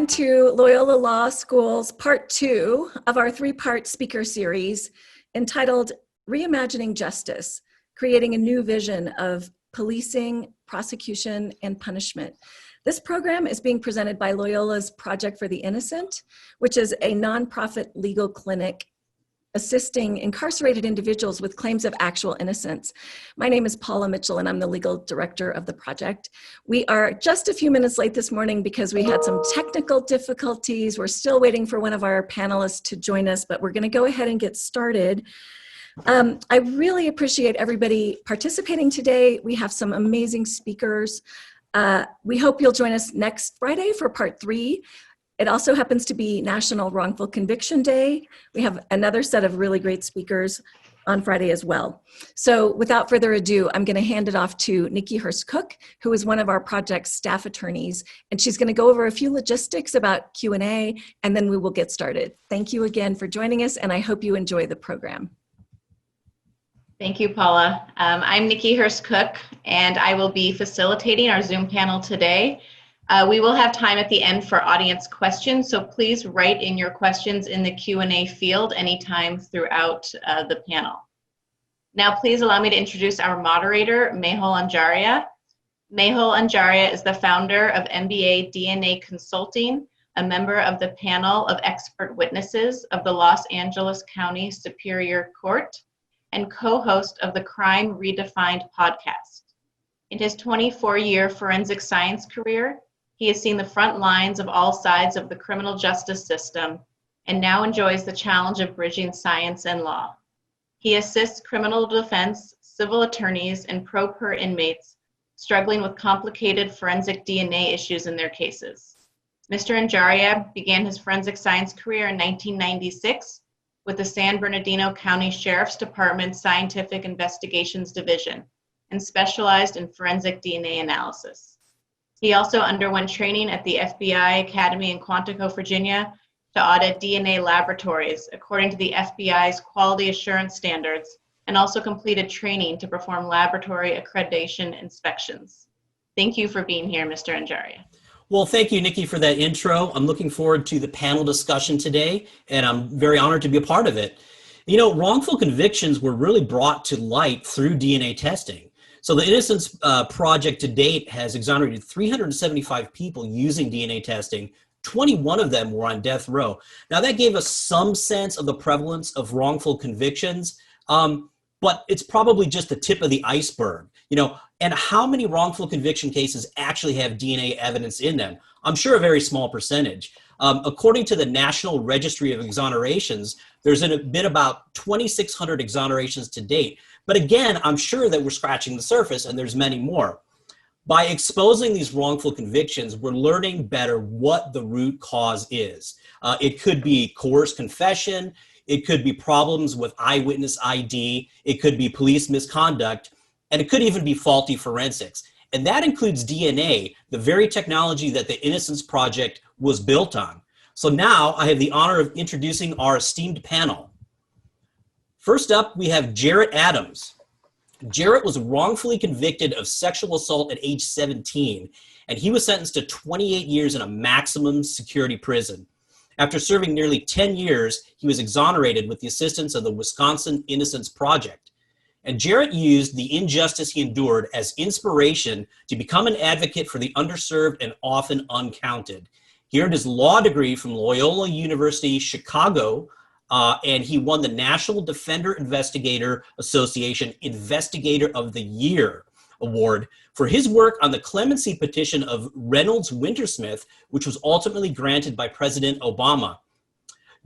everyone, to Loyola Law School's part 2 of our 3-part speaker series entitled Reimagining Justice, Creating a New Vision of Policing, Prosecution, and Punishment. This program is being presented by Loyola's Project for the Innocent, which is a nonprofit legal clinic assisting incarcerated individuals with claims of actual innocence. My name is Paula Mitchell, and I'm the legal director of the project. We are just a few minutes late this morning because we had some technical difficulties. We're still waiting for one of our panelists to join us, but we're going to go ahead and get started. I really appreciate everybody participating today. We have some amazing speakers. We hope you'll join us next Friday for part 3. It also happens to be National Wrongful Conviction Day. We have another set of really great speakers on Friday as well. So without further ado, I'm going to hand it off to Nikki Hurst-Cook, who is one of our project's staff attorneys, and she's going to go over a few logistics about Q&A, and then we will get started. Thank you again for joining us, and I hope you enjoy the program. Thank you, Paula. I'm Nikki Hurst-Cook, and I will be facilitating our Zoom panel today. We will have time at the end for audience questions, so please write in your questions in the Q&A field anytime throughout the panel. Now, please allow me to introduce our moderator, Mehul Anjaria. Mehul Anjaria is the founder of MBA DNA Consulting, a member of the panel of expert witnesses of the Los Angeles County Superior Court, and co-host of the Crime Redefined podcast. In his 24-year forensic science career, he has seen the front lines of all sides of the criminal justice system and now enjoys the challenge of bridging science and law. He assists criminal defense, civil attorneys, and pro per inmates struggling with complicated forensic DNA issues in their cases. Mr. Anjaria began his forensic science career in 1996 with the San Bernardino County Sheriff's Department Scientific Investigations Division and specialized in forensic DNA analysis. He also underwent training at the FBI Academy in Quantico, Virginia, to audit DNA laboratories according to the FBI's quality assurance standards, and also completed training to perform laboratory accreditation inspections. Thank you for being here, Mr. Anjaria. Well, thank you, Nikki, for that intro. I'm looking forward to the panel discussion today, and I'm very honored to be a part of it. You know, wrongful convictions were really brought to light through DNA testing. So the Innocence project to date has exonerated 375 people using DNA testing. 21 of them were on death row. Now that gave us some sense of the prevalence of wrongful convictions, but it's probably just the tip of the iceberg. You know, and how many wrongful conviction cases actually have DNA evidence in them? I'm sure a very small percentage. According to the National Registry of Exonerations, there's been about 2,600 exonerations to date. But again, I'm sure that we're scratching the surface and there's many more. By exposing these wrongful convictions, we're learning better what the root cause is. It could be coerced confession. It could be problems with eyewitness ID. It could be police misconduct. And it could even be faulty forensics. And that includes DNA, the very technology that the Innocence Project was built on. So now I have the honor of introducing our esteemed panel. First up, we have Jarrett Adams. Jarrett was wrongfully convicted of sexual assault at age 17, and he was sentenced to 28 years in a maximum security prison. After serving nearly 10 years, he was exonerated with the assistance of the Wisconsin Innocence Project. And Jarrett used the injustice he endured as inspiration to become an advocate for the underserved and often uncounted. He earned his law degree from Loyola University, Chicago, and he won the National Defender Investigator Association Investigator of the Year Award for his work on the clemency petition of Reynolds Wintersmith, which was ultimately granted by President Obama.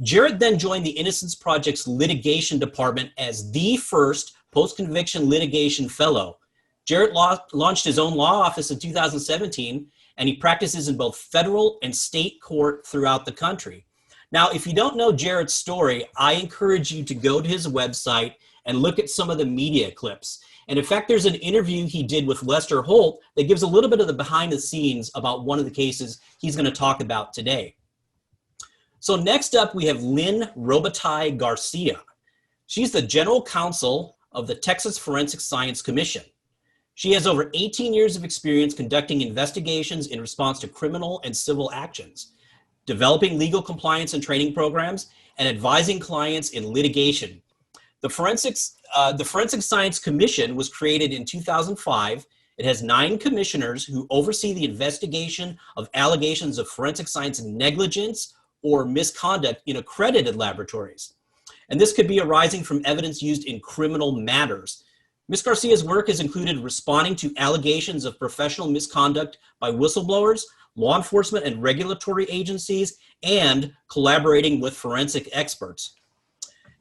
Jarrett then joined the Innocence Project's litigation department as the first post-conviction litigation fellow. Jarrett launched his own law office in 2017, and he practices in both federal and state court throughout the country. Now, if you don't know Jarrett's story, I encourage you to go to his website and look at some of the media clips. And in fact, there's an interview he did with Lester Holt that gives a little bit of the behind the scenes about one of the cases he's going to talk about today. So next up, we have Lynn Robitaille Garcia. She's the general counsel of the Texas Forensic Science Commission. She has over 18 years of experience conducting investigations in response to criminal and civil actions. developing legal compliance and training programs, and advising clients in litigation. The Forensic Science Commission was created in 2005. It has 9 commissioners who oversee the investigation of allegations of forensic science negligence or misconduct in accredited laboratories. And this could be arising from evidence used in criminal matters. Ms. Garcia's work has included responding to allegations of professional misconduct by whistleblowers, law enforcement and regulatory agencies, and collaborating with forensic experts.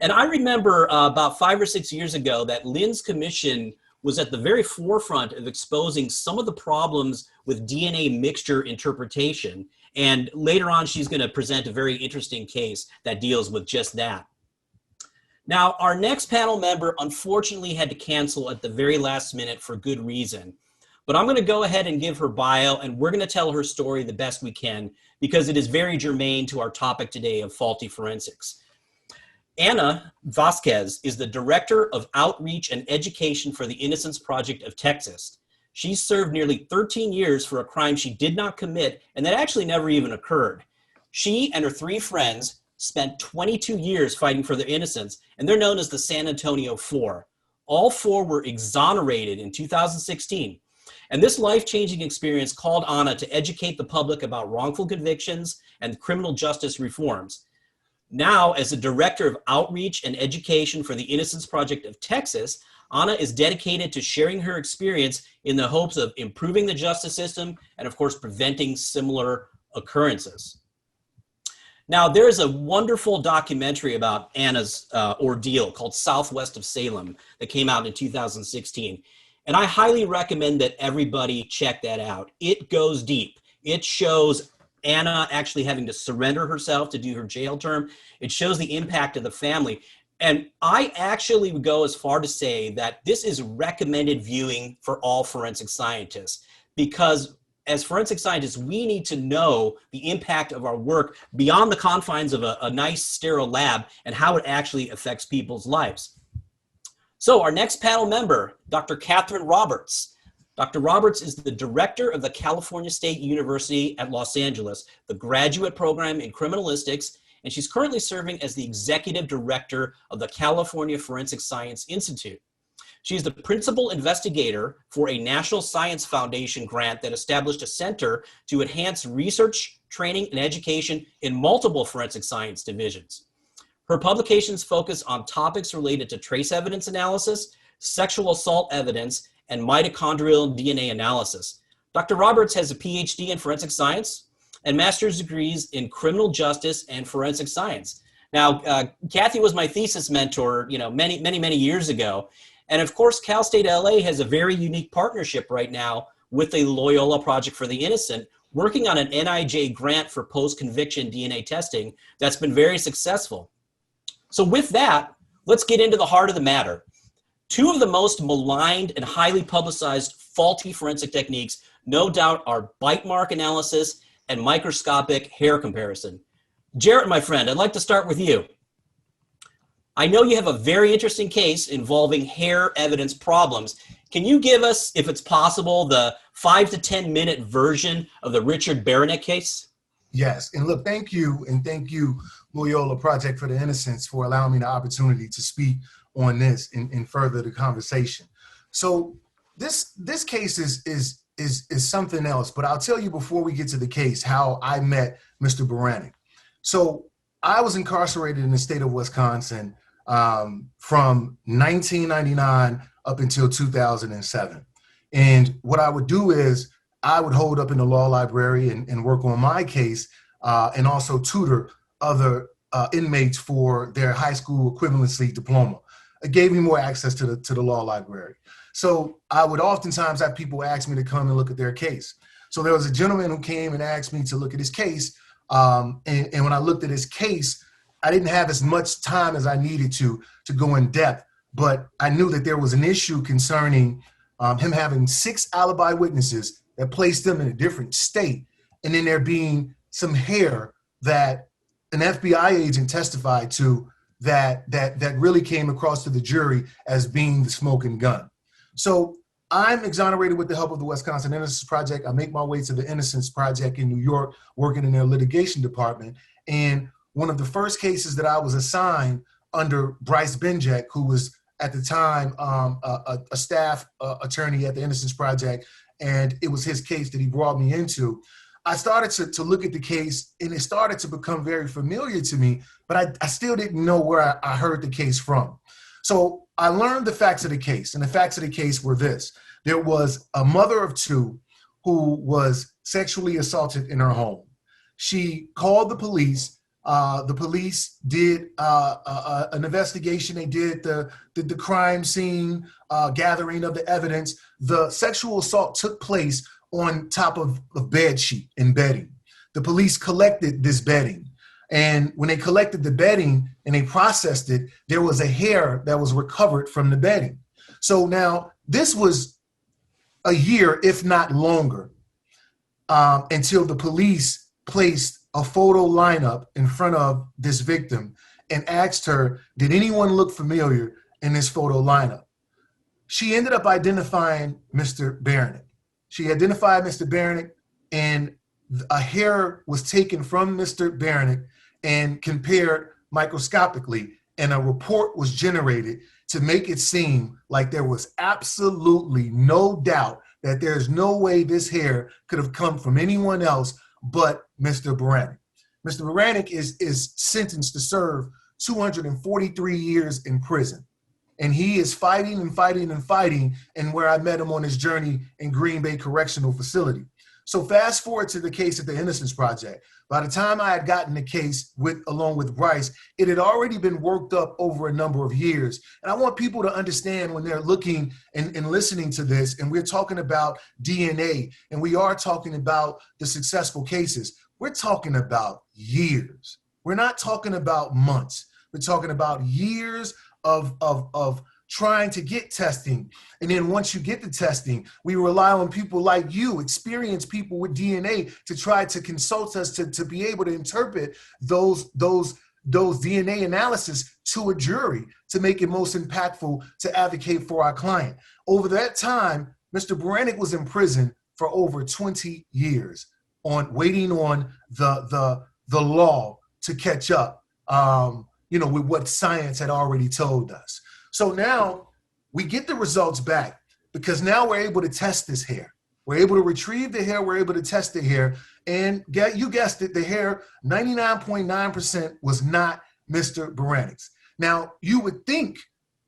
And I remember about 5 or 6 years ago that Lynn's commission was at the very forefront of exposing some of the problems with DNA mixture interpretation. And later on, she's going to present a very interesting case that deals with just that. Now, our next panel member unfortunately had to cancel at the very last minute for good reason. But I'm going to go ahead and give her bio, and we're going to tell her story the best we can because it is very germane to our topic today of faulty forensics. Ana Vasquez is the Director of Outreach and Education for the Innocence Project of Texas. She served nearly 13 years for a crime she did not commit and that actually never even occurred. She and her 3 friends spent 22 years fighting for their innocence, and they're known as the San Antonio Four. All 4 were exonerated in 2016. And this life-changing experience called Ana to educate the public about wrongful convictions and criminal justice reforms. Now, as the Director of Outreach and Education for the Innocence Project of Texas, Ana is dedicated to sharing her experience in the hopes of improving the justice system and, of course, preventing similar occurrences. Now, there's a wonderful documentary about Ana's ordeal called Southwest of Salem that came out in 2016. And I highly recommend that everybody check that out. It goes deep. It shows Ana actually having to surrender herself to do her jail term. It shows the impact of the family. And I actually would go as far to say that this is recommended viewing for all forensic scientists, because as forensic scientists, we need to know the impact of our work beyond the confines of a nice sterile lab and how it actually affects people's lives. So our next panel member, Dr. Katherine Roberts. Dr. Roberts is the Director of the California State University at Los Angeles, the Graduate Program in Criminalistics, and she's currently serving as the Executive Director of the California Forensic Science Institute. She is the Principal Investigator for a National Science Foundation grant that established a center to enhance research, training, and education in multiple forensic science divisions. Her publications focus on topics related to trace evidence analysis, sexual assault evidence, and mitochondrial DNA analysis. Dr. Roberts has a PhD in forensic science and master's degrees in criminal justice and forensic science. Now, Kathy was my thesis mentor, many years ago. And of course, Cal State LA has a very unique partnership right now with the Loyola Project for the Innocent, working on an NIJ grant for post-conviction DNA testing that's been very successful. So with that, let's get into the heart of the matter. 2 of the most maligned and highly publicized faulty forensic techniques, no doubt, are bite mark analysis and microscopic hair comparison. Jarrett, my friend, I'd like to start with you. I know you have a very interesting case involving hair evidence problems. Can you give us, if it's possible, the 5 to 10 minute version of the Richard Barrett case? Yes, and look, thank you, and thank you, Loyola Project for the Innocence, for allowing me the opportunity to speak on this and further the conversation. So this case is something else, but I'll tell you before we get to the case how I met Mr. Barrett. So I was incarcerated in the state of Wisconsin from 1999 up until 2007. And what I would do is I would hold up in the law library and work on my case and also tutor other inmates for their high school equivalency diploma. It gave me more access to the law library. So I would oftentimes have people ask me to come and look at their case. So there was a gentleman who came and asked me to look at his case. And when I looked at his case, I didn't have as much time as I needed to go in depth, but I knew that there was an issue concerning him having 6 alibi witnesses that placed them in a different state, and then there being some hair that an FBI agent testified to that really came across to the jury as being the smoking gun. So I'm exonerated with the help of the Wisconsin Innocence Project. I make my way to the Innocence Project in New York, working in their litigation department. And one of the first cases that I was assigned under Bryce Benjek, who was at the time a staff attorney at the Innocence Project, and it was his case that he brought me into. I started to look at the case, and it started to become very familiar to me, but I still didn't know where I heard the case from. So I learned the facts of the case, and the facts of the case were this. There was a mother of two who was sexually assaulted in her home. She called the police. The police did an investigation. They did the crime scene gathering of the evidence. The sexual assault took place on top of bed sheet and bedding. The police collected this bedding. And when they collected the bedding and they processed it, there was a hair that was recovered from the bedding. So now this was a year, if not longer, until the police placed a photo lineup in front of this victim and asked her, did anyone look familiar in this photo lineup? She ended up identifying Mr. Baronick. She identified Mr. Baronick, and a hair was taken from Mr. Baronick and compared microscopically, and a report was generated to make it seem like there was absolutely no doubt that there's no way this hair could have come from anyone else but Mr. Baronick. Mr. Baronick is sentenced to serve 243 years in prison. And he is fighting and fighting and fighting, and where I met him on his journey in Green Bay Correctional Facility. So fast forward to the case at the Innocence Project. By the time I had gotten the case along with Bryce, it had already been worked up over a number of years. And I want people to understand when they're looking and listening to this, and we're talking about DNA, and we are talking about the successful cases, we're talking about years. We're not talking about months. We're talking about years of trying to get testing. And then once you get the testing, we rely on people like you, experienced people with DNA, to try to consult us to be able to interpret those DNA analysis to a jury to make it most impactful to advocate for our client. Over that time, Mr. Baronick was in prison for over 20 years waiting on the law to catch up, with what science had already told us. So now we get the results back because now we're able to test this hair. We're able to retrieve the hair. We're able to test the hair. And you guessed it, the hair, 99.9% was not Mr. Baronick's. Now, you would think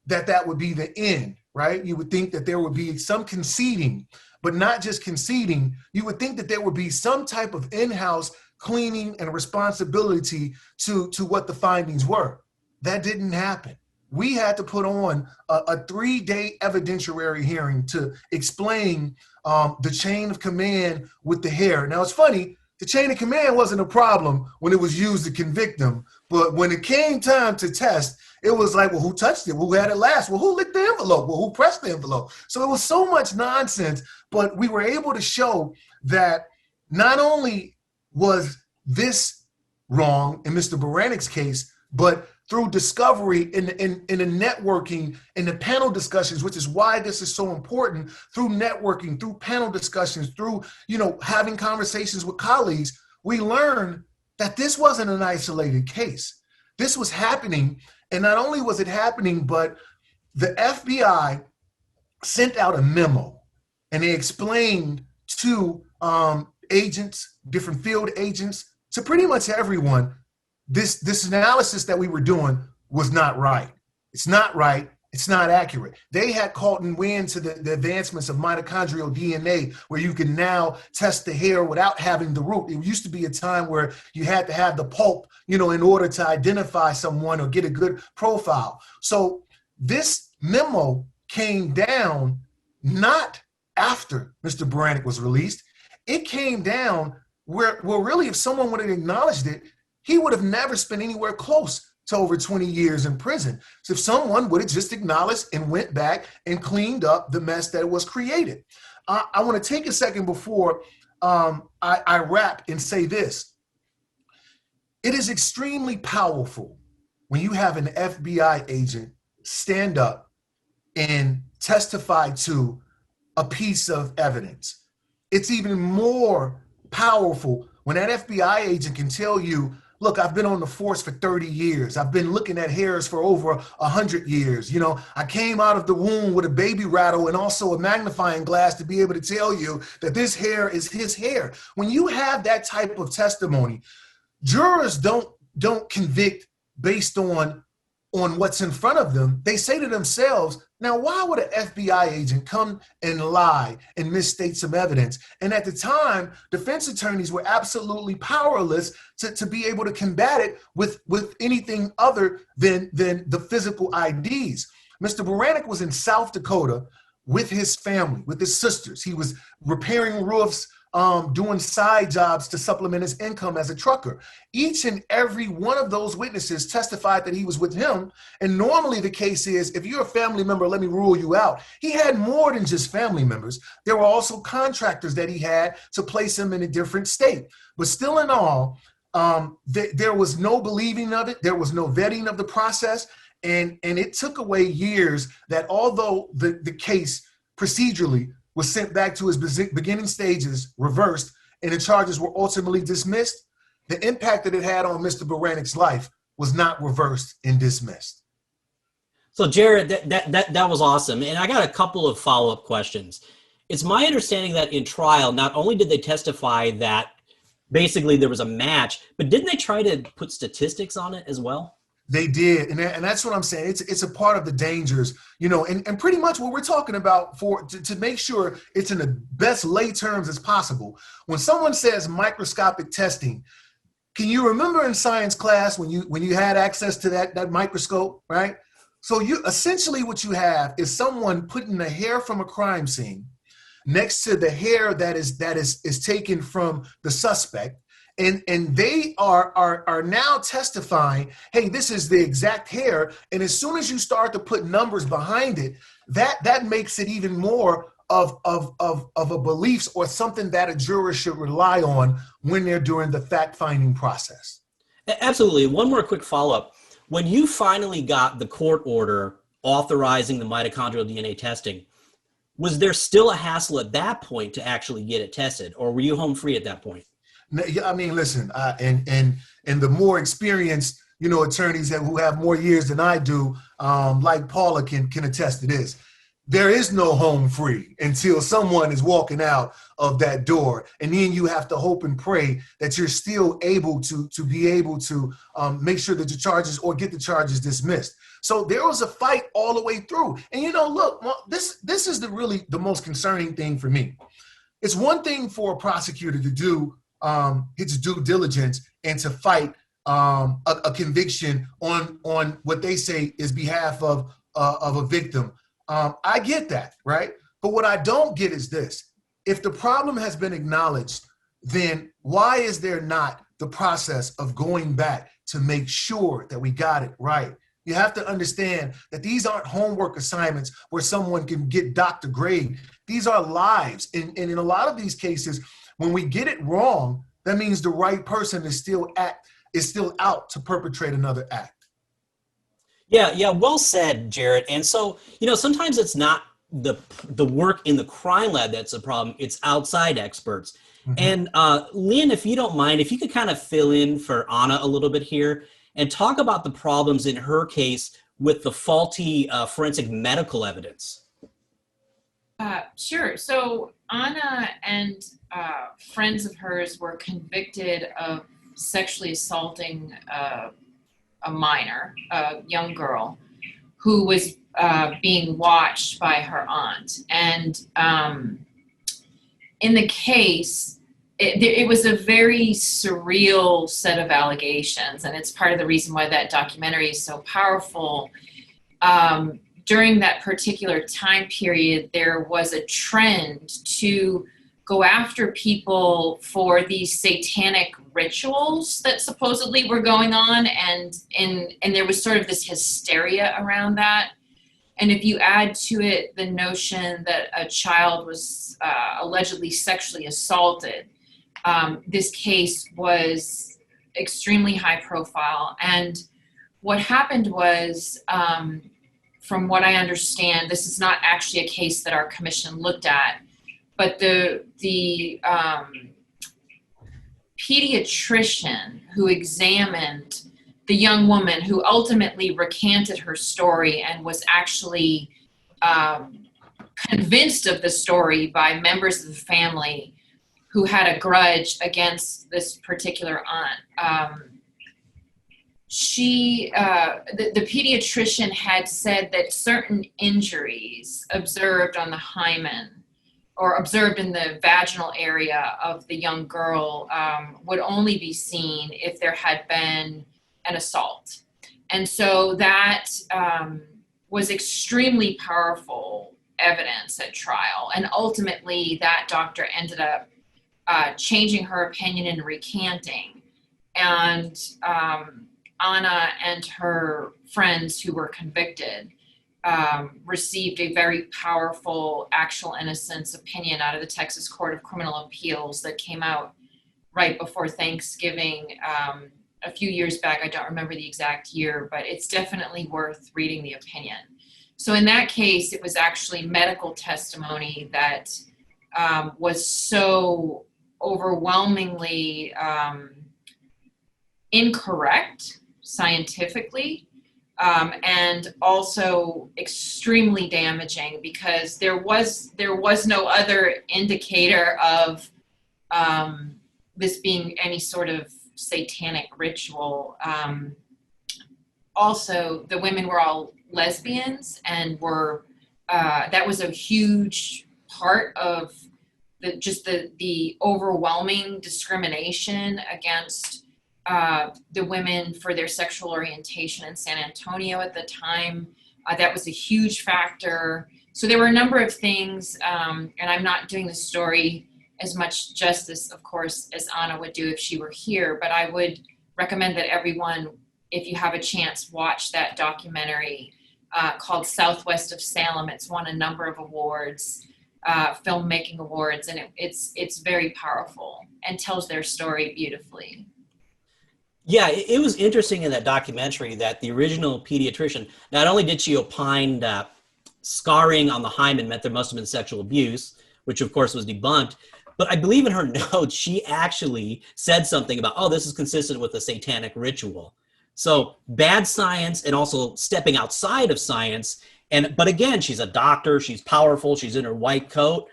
that would be the end, right? You would think that there would be some conceding, but not just conceding. You would think that there would be some type of in-house cleaning and responsibility to what the findings were. That didn't happen. We had to put on a 3-day evidentiary hearing to explain the chain of command with the hair. Now, it's funny, the chain of command wasn't a problem when it was used to convict them, but when it came time to test, it was like, well, who touched it? Who had it last? Well, who licked the envelope? Well, who pressed the envelope? So it was so much nonsense, but we were able to show that not only was this wrong in Mr. Baronick's case, but through discovery in the networking, in the panel discussions, which is why this is so important, through networking, through panel discussions, through, having conversations with colleagues, we learned that this wasn't an isolated case. This was happening, and not only was it happening, but the FBI sent out a memo, and they explained to agents, different field agents, to pretty much everyone, this analysis that we were doing was not right. It's not right. It's not accurate. They had caught wind to the advancements of mitochondrial DNA, where you can now test the hair without having the root. It used to be a time where you had to have the pulp, in order to identify someone or get a good profile. So this memo came down not after Mr. Baronick was released. It came down where really, if someone would have acknowledged it, he would have never spent anywhere close to over 20 years in prison. So if someone would have just acknowledged and went back and cleaned up the mess that was created. I want to take a second before I wrap and say this. It is extremely powerful when you have an FBI agent stand up and testify to a piece of evidence. It's even more powerful when that FBI agent can tell you, look, I've been on the force for 30 years. I've been looking at hairs for over 100 years. You know, I came out of the womb with a baby rattle and also a magnifying glass to be able to tell you that this hair is his hair. When you have that type of testimony, jurors don't convict based on what's in front of them. They say to themselves, now, why would an FBI agent come and lie and misstate some evidence? And at the time, defense attorneys were absolutely powerless to be able to combat it with anything other than the physical IDs. Mr. Baranek was in South Dakota with his family, with his sisters. He was repairing roofs, doing side jobs to supplement his income as a trucker. Each and every one of those witnesses testified that he was with him. And normally the case is, if you're a family member, let me rule you out. He had more than just family members. There were also contractors that he had to place him in a different state. But still in all, there was no believing of it. There was no vetting of the process. And it took away years that although the case procedurally was sent back to his beginning stages, reversed, and the charges were ultimately dismissed, the impact that it had on Mr. Baranek's life was not reversed and dismissed. So Jarrett, that was awesome. And I got a couple of follow-up questions. It's my understanding that in trial, not only did they testify that basically there was a match, but didn't they try to put statistics on it as well? They did, and that's what I'm saying. It's a part of the dangers, you know, and pretty much what we're talking about to make sure it's in the best lay terms as possible. When someone says microscopic testing, can you remember in science class when you had access to that microscope, right? So you essentially what you have is someone putting the hair from a crime scene next to the hair that is taken from the suspect. And they are now testifying, hey, this is the exact hair. And as soon as you start to put numbers behind it, that makes it even more of a belief or something that a juror should rely on when they're doing the fact-finding process. Absolutely. One more quick follow-up. When you finally got the court order authorizing the mitochondrial DNA testing, was there still a hassle at that point to actually get it tested, or were you home free at that point? I mean, listen, and the more experienced, you know, attorneys who have more years than I do, like Paula can attest to this. There is no home free until someone is walking out of that door. And then you have to hope and pray that you're still able to be able to make sure that the charges or get the charges dismissed. So there was a fight all the way through. And, you know, look, this is the most concerning thing for me. It's one thing for a prosecutor to do its due diligence and to fight a conviction on what they say is behalf of a victim. I get that, right? But what I don't get is this. If the problem has been acknowledged, then why is there not the process of going back to make sure that we got it right? You have to understand that these aren't homework assignments where someone can get doctor grade. These are lives. And in a lot of these cases, when we get it wrong, that means the right person is still out to perpetrate another act. Yeah, well said, Jarrett. And so, you know, sometimes it's not the work in the crime lab that's a problem, it's outside experts. Mm-hmm. And Lynn, if you don't mind, if you could kind of fill in for Anna a little bit here and talk about the problems in her case with the faulty forensic medical evidence. Sure. So Anna and friends of hers were convicted of sexually assaulting a minor, a young girl, who was being watched by her aunt. And in the case, it was a very surreal set of allegations, and it's part of the reason why that documentary is so powerful. During that particular time period, there was a trend to go after people for these satanic rituals that supposedly were going on, and there was sort of this hysteria around that. And if you add to it the notion that a child was allegedly sexually assaulted, this case was extremely high profile. And what happened was, from what I understand, this is not actually a case that our commission looked at, but the pediatrician who examined the young woman who ultimately recanted her story and was actually convinced of the story by members of the family who had a grudge against this particular aunt. The pediatrician had said that certain injuries observed on the hymen or observed in the vaginal area of the young girl would only be seen if there had been an assault. And so that was extremely powerful evidence at trial. And ultimately, that doctor ended up changing her opinion and recanting. And Anna and her friends who were convicted received a very powerful actual innocence opinion out of the Texas Court of Criminal Appeals that came out right before Thanksgiving a few years back. I don't remember the exact year, but it's definitely worth reading the opinion. So in that case, it was actually medical testimony that was so overwhelmingly incorrect scientifically, and also extremely damaging because there was no other indicator of this being any sort of satanic ritual. Also, the women were all lesbians and were that was a huge part of the overwhelming discrimination against the women for their sexual orientation in San Antonio at the time. That was a huge factor. So there were a number of things, and I'm not doing the story as much justice, of course, as Anna would do if she were here, but I would recommend that everyone, if you have a chance, watch that documentary called Southwest of Salem. It's won a number of awards, filmmaking awards, and it's very powerful and tells their story beautifully. Yeah, it was interesting in that documentary that the original pediatrician, not only did she opine that scarring on the hymen meant there must have been sexual abuse, which of course was debunked, but I believe in her notes, she actually said something about, oh, this is consistent with a satanic ritual. So bad science and also stepping outside of science. But again, she's a doctor, she's powerful, she's in her white coat.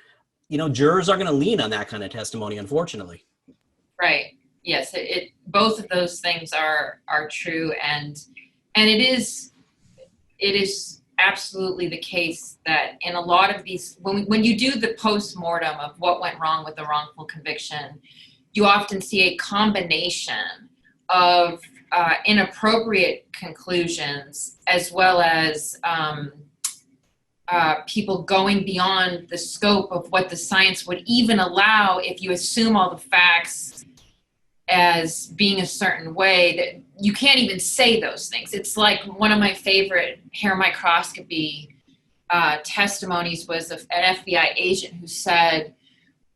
You know, jurors are going to lean on that kind of testimony, unfortunately. Right. Yes. Both of those things are true. And it is absolutely the case that in a lot of these, when you do the post-mortem of what went wrong with the wrongful conviction, you often see a combination of inappropriate conclusions as well as people going beyond the scope of what the science would even allow if you assume all the facts as being a certain way, that you can't even say those things. It's like one of my favorite hair microscopy testimonies was an FBI agent who said,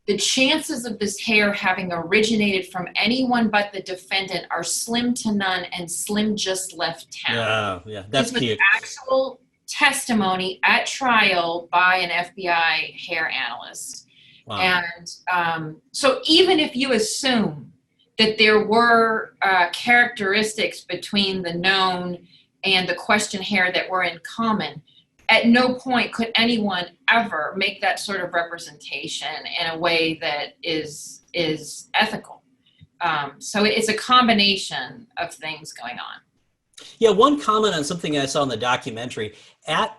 the chances of this hair having originated from anyone but the defendant are slim to none, and Slim just left town. Yeah, that's this cute. was actual testimony at trial by an FBI hair analyst. Wow. And so even if you assume that there were characteristics between the known and the question hair that were in common, at no point could anyone ever make that sort of representation in a way that is ethical. So it's a combination of things going on. Yeah, one comment on something I saw in the documentary. At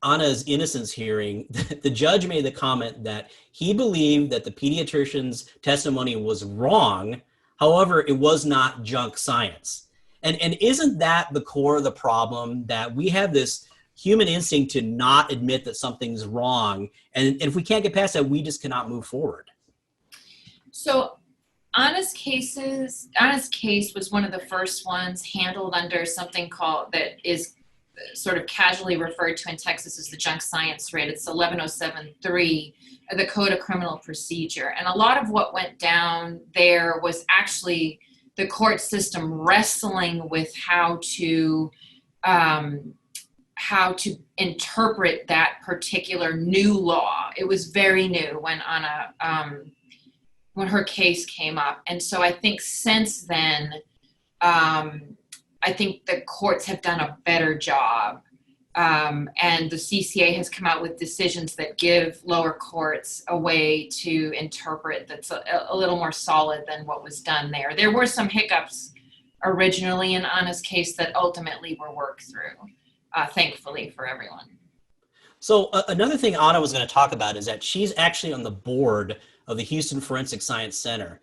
Anna's Innocence hearing, the judge made the comment that he believed that the pediatrician's testimony was wrong. However, it was not junk science. And isn't that the core of the problem, that we have this human instinct to not admit that something's wrong? And if we can't get past that, we just cannot move forward. So Anna's case was one of the first ones handled under something that is sort of casually referred to in Texas as the junk science rate. It's 11073 of the Code of Criminal Procedure. And a lot of what went down there was actually the court system wrestling with how how to interpret that particular new law. It was very new when when her case came up. And so I think since then, I think the courts have done a better job. And the CCA has come out with decisions that give lower courts a way to interpret that's a little more solid than what was done there. There were some hiccups originally in Anna's case that ultimately were worked through, thankfully for everyone. So another thing Anna was going to talk about is that she's actually on the board of the Houston Forensic Science Center.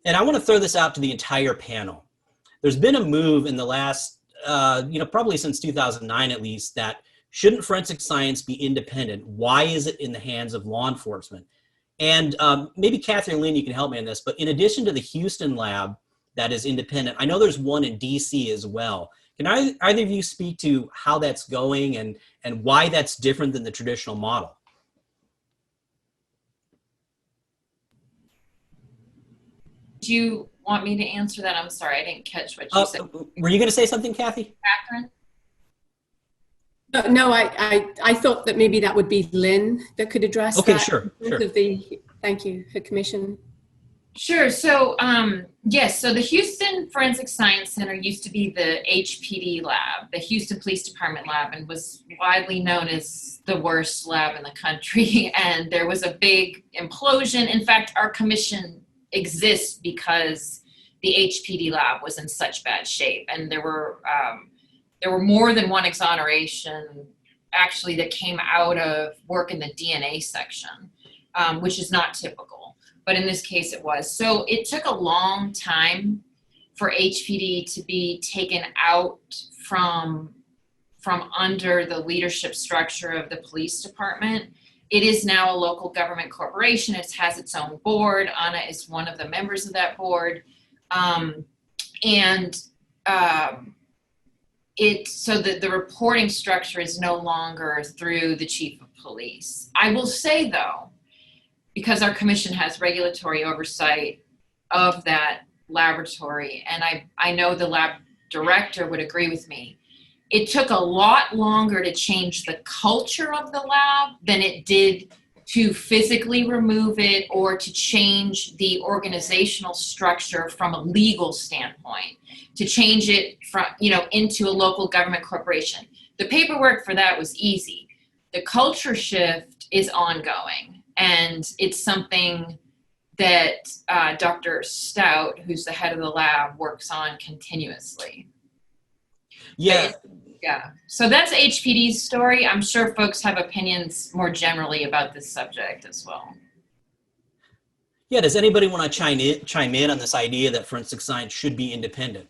And I want to throw this out to the entire panel. There's been a move in the last, probably since 2009 at least, that shouldn't forensic science be independent? Why is it in the hands of law enforcement? And maybe Katherine, Lynn, you can help me on this, but in addition to the Houston lab that is independent, I know there's one in DC as well. Can either of you speak to how that's going and why that's different than the traditional model? Do you want me to answer that? I'm sorry, I didn't catch what you said. Were you going to say something, Kathy? Katherine? No, I thought that maybe that would be Lynn that could address Okay, that. sure. Thank you, her commission. Sure. So, yes, so the Houston Forensic Science Center used to be the HPD lab, the Houston Police Department lab, and was widely known as the worst lab in the country. And there was a big implosion. In fact, our commission exists because the HPD lab was in such bad shape. And there were more than one exoneration actually that came out of work in the DNA section, which is not typical. But in this case it was. So it took a long time for HPD to be taken out from under the leadership structure of the police department. It is now a local government corporation. It has its own board. Anna is one of the members of that board. So the reporting structure is no longer through the chief of police. I will say though, because our commission has regulatory oversight of that laboratory, and I know the lab director would agree with me, it took a lot longer to change the culture of the lab than it did to physically remove it or to change the organizational structure from a legal standpoint, to change it from, into a local government corporation. The paperwork for that was easy. The culture shift is ongoing. And it's something that Dr. Stout, who's the head of the lab, works on continuously. Yeah. Yeah. So that's HPD's story. I'm sure folks have opinions more generally about this subject as well. Yeah. Does anybody want to chime in on this idea that forensic science should be independent?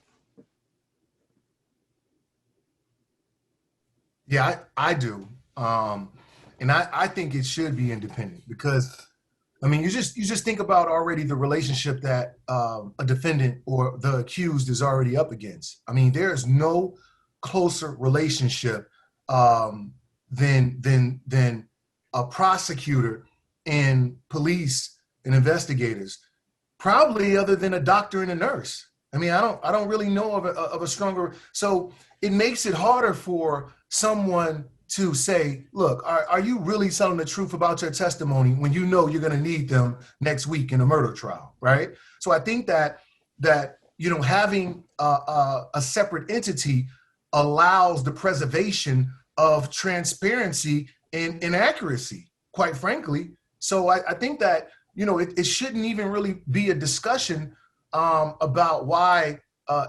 Yeah, I do. And I think it should be independent because, I mean, you just think about already the relationship that a defendant or the accused is already up against. I mean, there is no closer relationship than a prosecutor and police and investigators, probably other than a doctor and a nurse. I mean, I don't really know of a stronger. So it makes it harder for someone to say, look, are you really telling the truth about your testimony when you know you're going to need them next week in a murder trial, right? So I think that having a separate entity allows the preservation of transparency and accuracy, quite frankly. So I think that it shouldn't even really be a discussion about why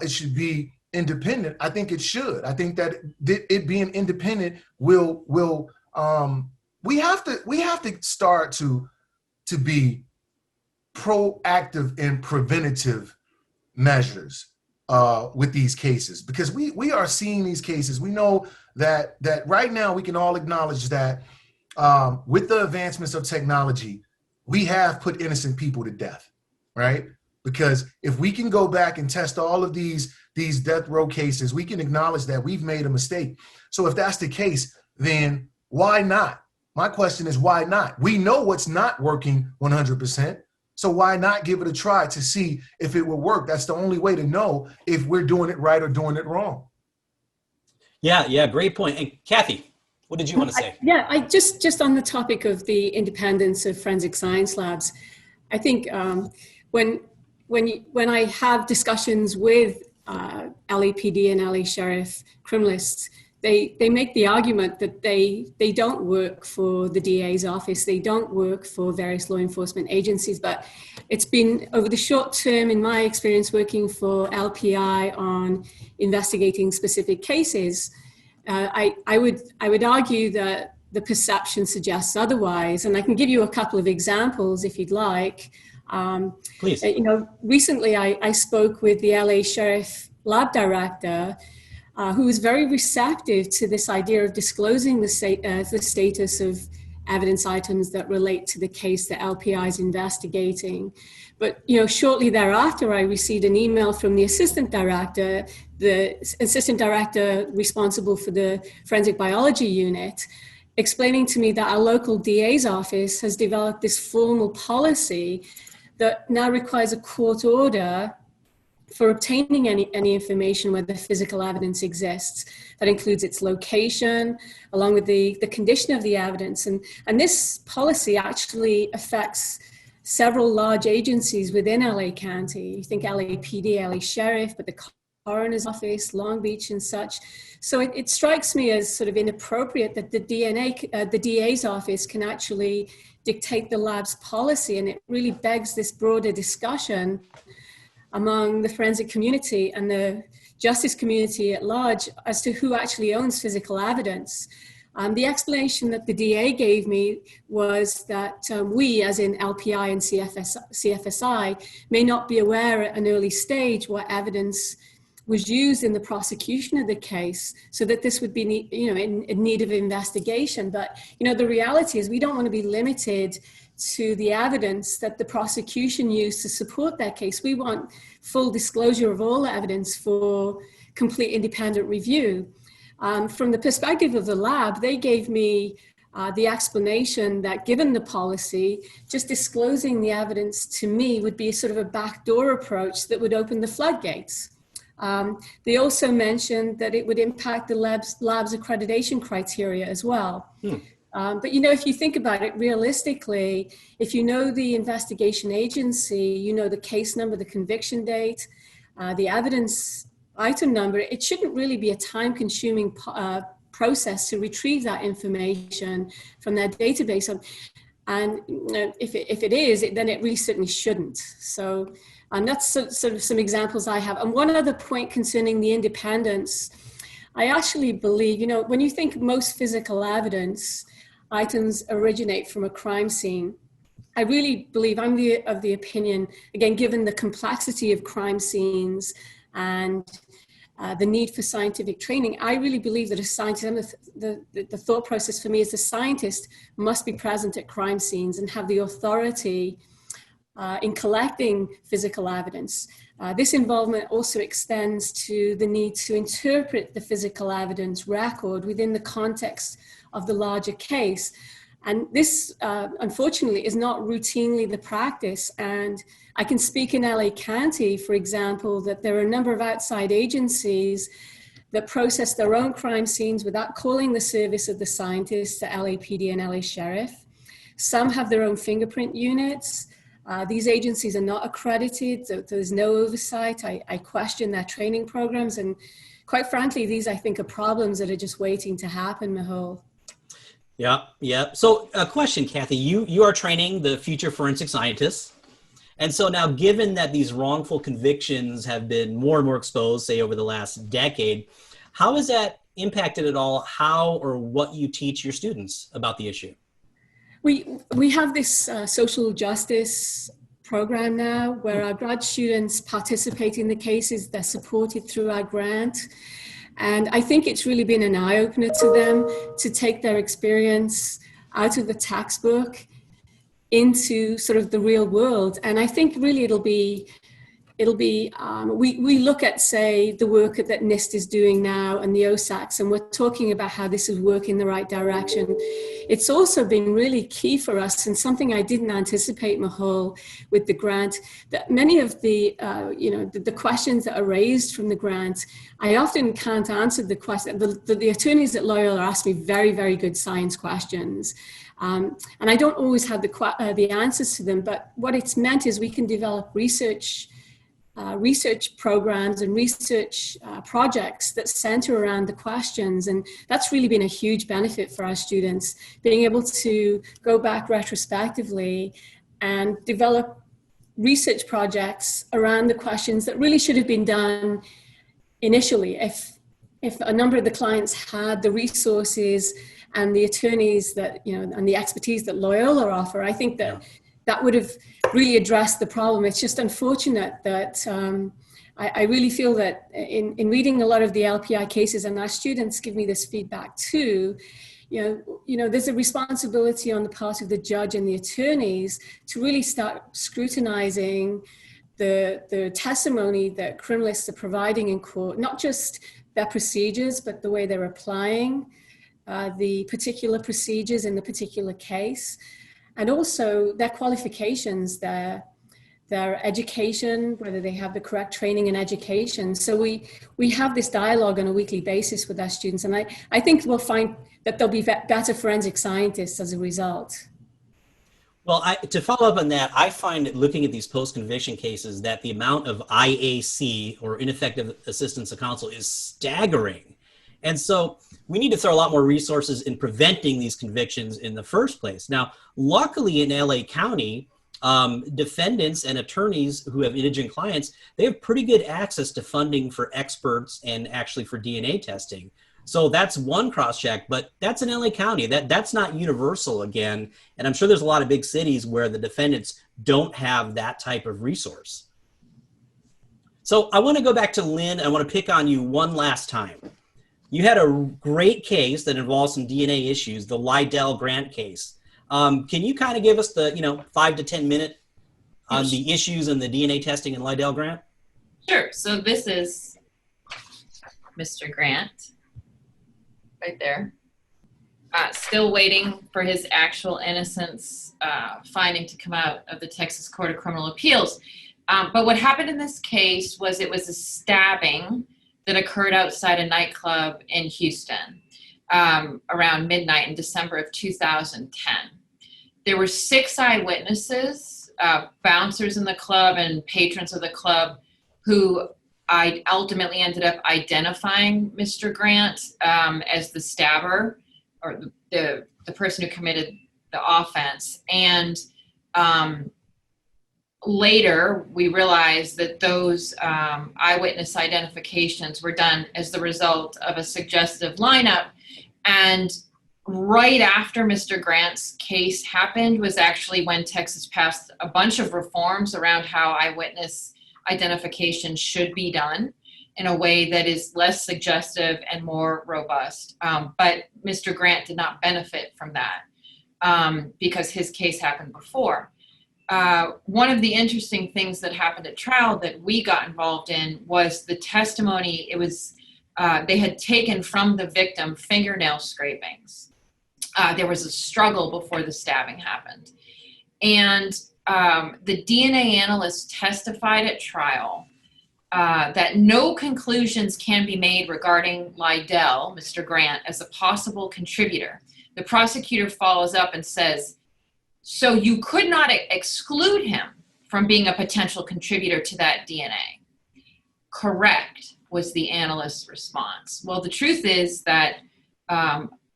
it should be independent. I think it should. I think that it being independent will we have to start to be proactive and preventative measures with these cases, because we are seeing these cases. We know that right now we can all acknowledge that with the advancements of technology, we have put innocent people to death, right? Because if we can go back and test all of these death row cases, we can acknowledge that we've made a mistake. So if that's the case, then why not? My question is, why not? We know what's not working 100%. So why not give it a try to see if it will work? That's the only way to know if we're doing it right or doing it wrong. Yeah, great point. And Kathy, what did you want to say? I just on the topic of the independence of forensic science labs, I think when I have discussions with LAPD and LA Sheriff criminalists, they make the argument that they don't work for the DA's office, they don't work for various law enforcement agencies, but it's been over the short term, in my experience working for LPI on investigating specific cases, I would argue that the perception suggests otherwise, and I can give you a couple of examples if you'd like. Please. Recently I spoke with the LA Sheriff Lab Director, who was very receptive to this idea of disclosing the status of evidence items that relate to the case that LPI is investigating. But shortly thereafter, I received an email from the assistant director responsible for the forensic biology unit, explaining to me that our local DA's office has developed this formal policy that now requires a court order for obtaining any information where the physical evidence exists. That includes its location, along with the condition of the evidence. And this policy actually affects several large agencies within LA County. You think LAPD, LA Sheriff, but the Coroner's Office, Long Beach and such. So it strikes me as sort of inappropriate that the DA's office can actually dictate the lab's policy, and it really begs this broader discussion among the forensic community and the justice community at large as to who actually owns physical evidence. The explanation that the DA gave me was that we, as in LPI and CFSI, may not be aware at an early stage what evidence was used in the prosecution of the case, so that this would be in need of investigation. But the reality is we don't want to be limited to the evidence that the prosecution used to support that case. We want full disclosure of all evidence for complete independent review. From the perspective of the lab, they gave me the explanation that given the policy, just disclosing the evidence to me would be sort of a backdoor approach that would open the floodgates. They also mentioned that it would impact the lab's accreditation criteria as well. But if you think about it realistically, if you know the investigation agency, the case number, the conviction date, the evidence item number, it shouldn't really be a time-consuming process to retrieve that information from that database. And if it is, then it really certainly shouldn't. So that's sort of some examples I have. And one other point concerning the independence, I actually believe, when you think most physical evidence items originate from a crime scene, I really believe, I'm of the opinion, again, given the complexity of crime scenes and the need for scientific training, I really believe that a scientist, the thought process for me is the scientist must be present at crime scenes and have the authority in collecting physical evidence. This involvement also extends to the need to interpret the physical evidence record within the context of the larger case. And this, unfortunately, is not routinely the practice. And I can speak in LA County, for example, that there are a number of outside agencies that process their own crime scenes without calling the service of the scientists to LAPD and LA Sheriff. Some have their own fingerprint units. These agencies are not accredited, so there's no oversight. I question their training programs. And quite frankly, these, I think, are problems that are just waiting to happen, Mehul. Yeah. So a question, Kathy, you are training the future forensic scientists. And so now, given that these wrongful convictions have been more and more exposed, say over the last decade, how has that impacted at all how or what you teach your students about the issue? We have this social justice program now where our grad students participate in the cases. They're supported through our grant. And I think it's really been an eye-opener to them to take their experience out of the textbook into sort of the real world. And I think really it'll be it'll be, we look at, say, the work that NIST is doing now and the OSACs, and we're talking about how this is working in the right direction. It's also been really key for us, and something I didn't anticipate, Mehul, with the grant, that many of the, the questions that are raised from the grant, I often can't answer the question. The attorneys at Loyola ask me very, very good science questions. And I don't always have the answers to them, but what it's meant is we can develop research programs and research projects that center around the questions. And that's really been a huge benefit for our students, being able to go back retrospectively and develop research projects around the questions that really should have been done initially. If a number of the clients had the resources and the attorneys that, and the expertise that Loyola offer, I think that would have really addressed the problem. It's just unfortunate that I really feel that in reading a lot of the LPI cases, and our students give me this feedback too, there's a responsibility on the part of the judge and the attorneys to really start scrutinizing the testimony that criminalists are providing in court, not just their procedures, but the way they're applying the particular procedures in the particular case, and also their qualifications, their education, whether they have the correct training and education. So we have this dialogue on a weekly basis with our students, and I think we'll find that they'll be better forensic scientists as a result. Well, to follow up on that, I find looking at these post-conviction cases that the amount of IAC, or ineffective assistance of counsel, is staggering. And so we need to throw a lot more resources in preventing these convictions in the first place. Now, luckily in LA County, defendants and attorneys who have indigent clients, they have pretty good access to funding for experts and actually for DNA testing. So that's one cross-check, but that's in LA County. That's not universal again. And I'm sure there's a lot of big cities where the defendants don't have that type of resource. So I want to go back to Lynn. I want to pick on you one last time. You had a great case that involves some DNA issues, the Lydell Grant case. Can you kind of give us the 5 to 10 minute on the issues and the DNA testing in Lydell Grant? Sure. So this is Mr. Grant right there. Still waiting for his actual innocence finding to come out of the Texas Court of Criminal Appeals. But what happened in this case was it was a stabbing that occurred outside a nightclub in Houston around midnight in December of 2010. There were 6 eyewitnesses, bouncers in the club and patrons of the club, who I ultimately ended up identifying Mr. Grant as the stabber, or the person who committed the offense. And later, we realized that those eyewitness identifications were done as the result of a suggestive lineup. And right after Mr. Grant's case happened was actually when Texas passed a bunch of reforms around how eyewitness identification should be done in a way that is less suggestive and more robust. But Mr. Grant did not benefit from that because his case happened before. One of the interesting things that happened at trial that we got involved in was the testimony. It was, they had taken from the victim fingernail scrapings. There was a struggle before the stabbing happened. And the DNA analyst testified at trial that no conclusions can be made regarding Lydell, Mr. Grant, as a possible contributor. The prosecutor follows up and says, so you could not exclude him from being a potential contributor to that DNA. Correct, was the analyst's response. Well, the truth is that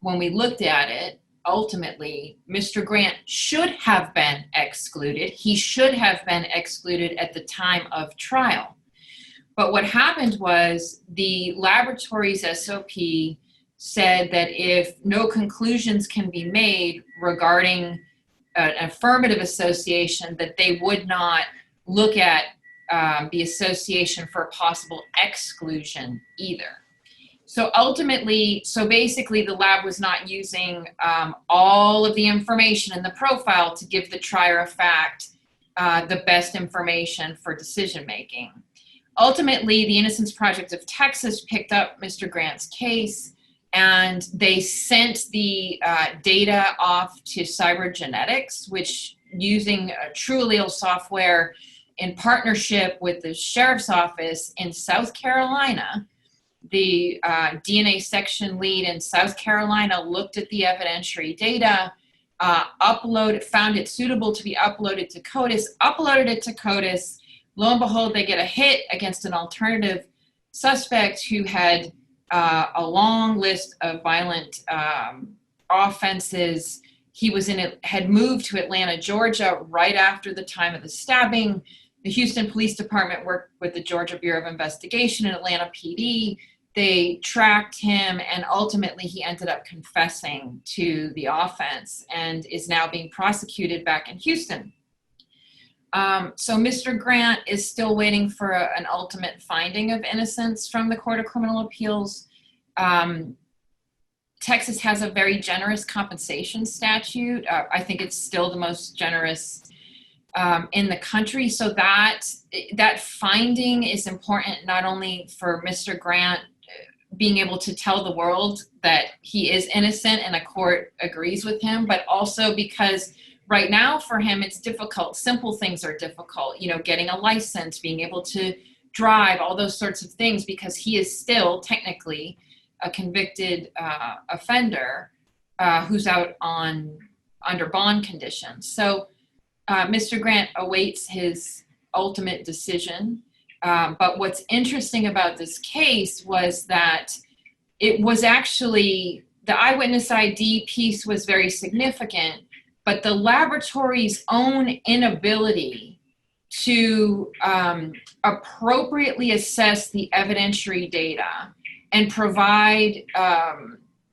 when we looked at it, ultimately, Mr. Grant should have been excluded. He should have been excluded at the time of trial. But what happened was the laboratory's SOP said that if no conclusions can be made regarding an affirmative association, that they would not look at the association for a possible exclusion either. So ultimately, so basically the lab was not using all of the information in the profile to give the trier of fact the best information for decision making. Ultimately, the Innocence Project of Texas picked up Mr. Grant's case, and they sent the data off to Cybergenetics, which, using a True Allele software in partnership with the Sheriff's Office in South Carolina, the DNA section lead in South Carolina looked at the evidentiary data, found it suitable to be uploaded to CODIS, uploaded it to CODIS. Lo and behold, they get a hit against an alternative suspect who had a long list of violent offenses. He had moved to Atlanta, Georgia, right after the time of the stabbing. The Houston Police Department worked with the Georgia Bureau of Investigation and Atlanta PD. They tracked him, and ultimately he ended up confessing to the offense and is now being prosecuted back in Houston. So Mr. Grant is still waiting for an ultimate finding of innocence from the Court of Criminal Appeals. Texas has a very generous compensation statute. I think it's still the most generous in the country. So that finding is important, not only for Mr. Grant being able to tell the world that he is innocent and a court agrees with him, but also because right now for him it's difficult. Simple things are difficult, getting a license, being able to drive, all those sorts of things, because he is still technically a convicted offender who's out under bond conditions. So Mr. Grant awaits his ultimate decision. But what's interesting about this case was that it was actually, the eyewitness ID piece was very significant, but the laboratory's own inability to appropriately assess the evidentiary data and provide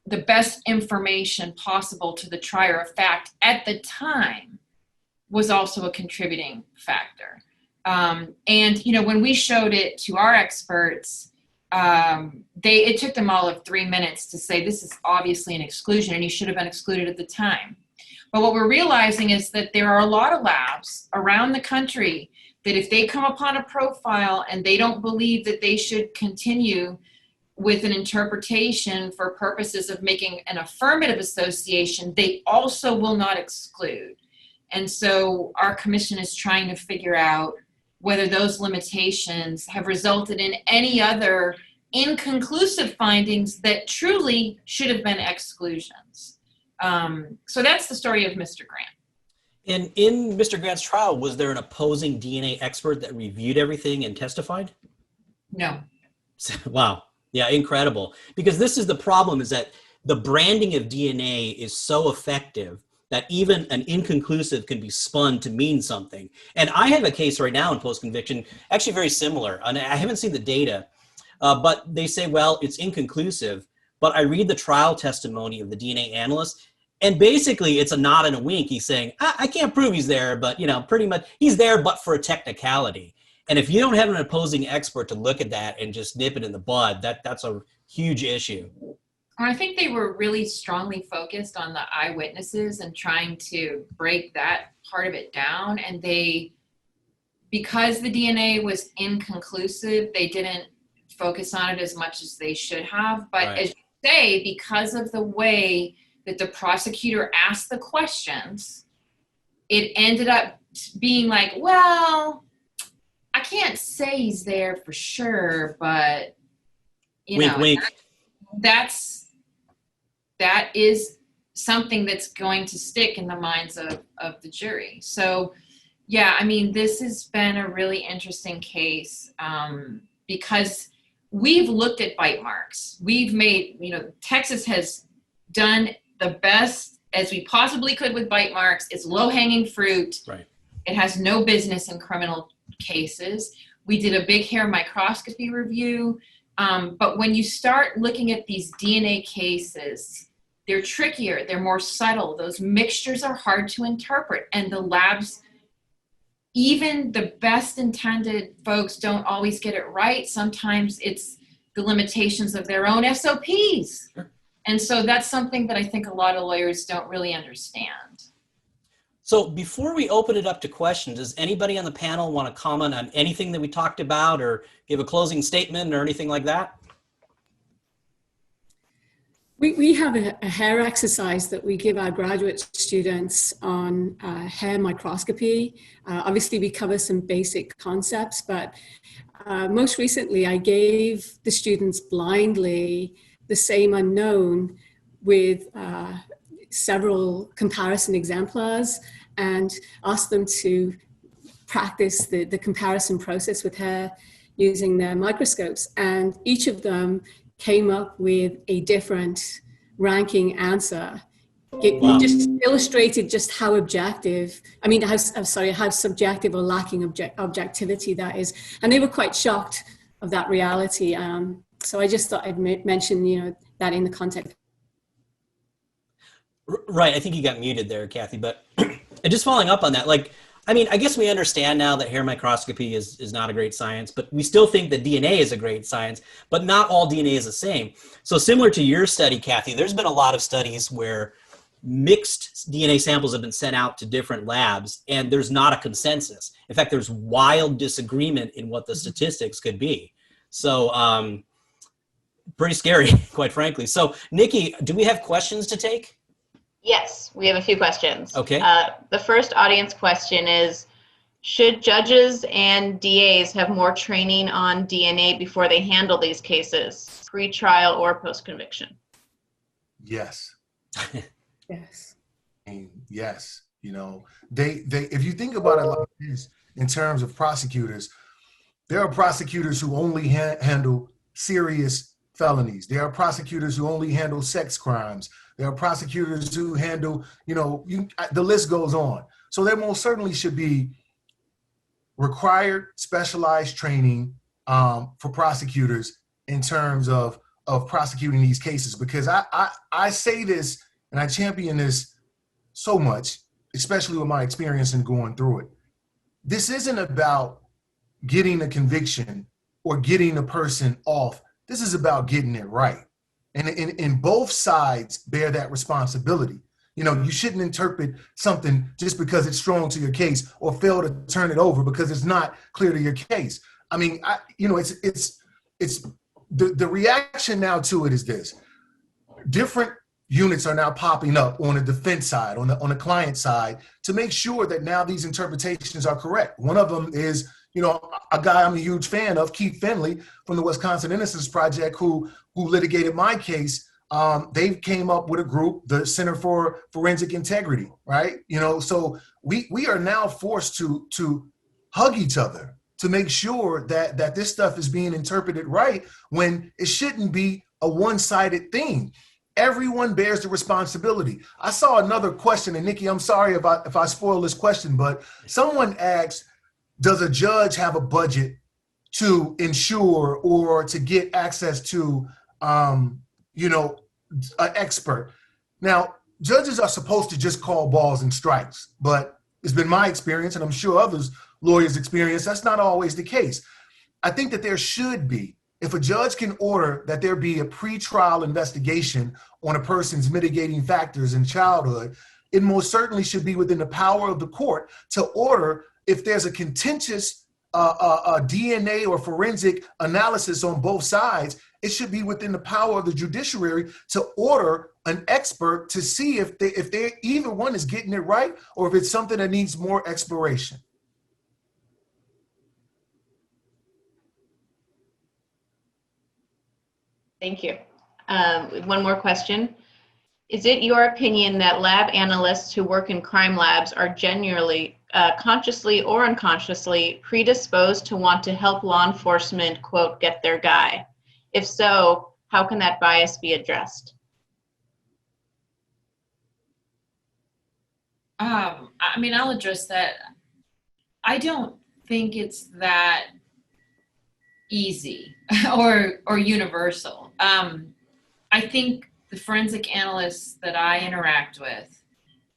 the best information possible to the trier of fact at the time was also a contributing factor. And when we showed it to our experts, it took them all of 3 minutes to say, this is obviously an exclusion and you should have been excluded at the time. But what we're realizing is that there are a lot of labs around the country that if they come upon a profile and they don't believe that they should continue with an interpretation for purposes of making an affirmative association, they also will not exclude. And so our commission is trying to figure out whether those limitations have resulted in any other inconclusive findings that truly should have been exclusions. So that's the story of Mr. Grant. And in Mr. Grant's trial, was there an opposing DNA expert that reviewed everything and testified? No. Wow. Yeah, incredible. Because this is the problem, is that the branding of DNA is so effective that even an inconclusive can be spun to mean something. And I have a case right now in post-conviction, actually very similar. And I haven't seen the data, but they say, well, it's inconclusive. But I read the trial testimony of the DNA analyst, and basically it's a nod and a wink. He's saying, I can't prove he's there, but pretty much he's there, but for a technicality. And if you don't have an opposing expert to look at that and just nip it in the bud, that's a huge issue. I think they were really strongly focused on the eyewitnesses and trying to break that part of it down. And because the DNA was inconclusive, they didn't focus on it as much as they should have. But right. As you say, because of the way that the prosecutor asked the questions, it ended up being like, well, I can't say he's there for sure, but wink, wink. That is something that's going to stick in the minds of the jury. So, yeah, I mean, this has been a really interesting case because we've looked at bite marks. We've made, Texas has done the best as we possibly could with bite marks. It's low-hanging fruit. Right. It has no business in criminal cases. We did a big hair microscopy review. But when you start looking at these DNA cases, they're trickier, they're more subtle. Those mixtures are hard to interpret. And the labs, even the best intended folks don't always get it right. Sometimes it's the limitations of their own SOPs. Sure. And so that's something that I think a lot of lawyers don't really understand. So before we open it up to questions, does anybody on the panel want to comment on anything that we talked about or give a closing statement or anything like that? We have a hair exercise that we give our graduate students on hair microscopy. Obviously, we cover some basic concepts, but most recently, I gave the students blindly the same unknown with several comparison exemplars and asked them to practice the comparison process with hair using their microscopes. And each of them came up with a different ranking answer. It just illustrated just how objective, how subjective or lacking objectivity that is. And they were quite shocked of that reality. So I just thought I'd mention, that in the context. Right, I think you got muted there, Kathy, but and just following up on that, I guess we understand now that hair microscopy is not a great science, but we still think that DNA is a great science, but not all DNA is the same. So similar to your study, Kathy, there's been a lot of studies where mixed DNA samples have been sent out to different labs and there's not a consensus. In fact, there's wild disagreement in what the statistics could be. So pretty scary, quite frankly. So Nikki, do we have questions to take? Yes, we have a few questions. Okay. The first audience question is, should judges and DAs have more training on DNA before they handle these cases, pre-trial or post-conviction? Yes. Yes. Yes. They if you think about it like this, in terms of prosecutors, there are prosecutors who only handle serious felonies. There are prosecutors who only handle sex crimes. There are prosecutors who handle, the list goes on. So there most certainly should be required specialized training for prosecutors in terms of prosecuting these cases, because I say this and I champion this so much, especially with my experience in going through it. This isn't about getting a conviction or getting a person off. This is about getting it right. And both sides bear that responsibility. You shouldn't interpret something just because it's strong to your case or fail to turn it over because it's not clear to your case. It's the reaction now to it is this. Different units are now popping up on the defense side, on the client side, to make sure that now these interpretations are correct. One of them is, a guy I'm a huge fan of, Keith Finley from the Wisconsin Innocence Project, who litigated my case. They came up with a group, the Center for Forensic Integrity, right? So we are now forced to hug each other to make sure that this stuff is being interpreted right when it shouldn't be a one-sided thing. Everyone bears the responsibility. I saw another question, and Nikki, I'm sorry if I spoil this question, but someone asked, does a judge have a budget to ensure or to get access to, an expert? Now, judges are supposed to just call balls and strikes, but it's been my experience, and I'm sure others lawyers' experience, that's not always the case. I think that there should be, if a judge can order that there be a pretrial investigation on a person's mitigating factors in childhood, it most certainly should be within the power of the court to order, if there's a contentious DNA or forensic analysis on both sides, it should be within the power of the judiciary to order an expert to see if they either one is getting it right or if it's something that needs more exploration. Thank you. One more question. Is it your opinion that lab analysts who work in crime labs are genuinely, consciously or unconsciously predisposed to want to help law enforcement, quote, get their guy? If so, how can that bias be addressed? I'll address that. I don't think it's that easy or universal. I think the forensic analysts that I interact with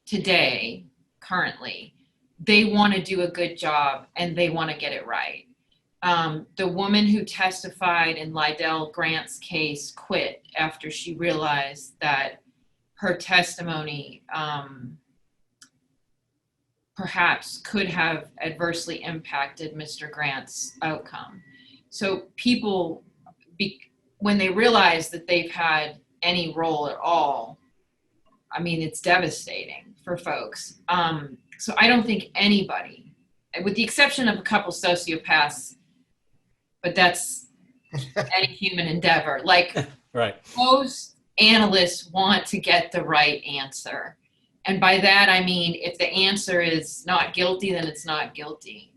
today, currently, they want to do a good job and they want to get it right. The woman who testified in Lydell Grant's case quit after she realized that her testimony perhaps could have adversely impacted Mr. Grant's outcome. So people, when they realize that they've had any role at all, I mean, it's devastating for folks. So I don't think anybody, with the exception of a couple sociopaths, but that's any human endeavor, like Right. most analysts want to get the right answer. And by that, I mean, if the answer is not guilty, then it's not guilty.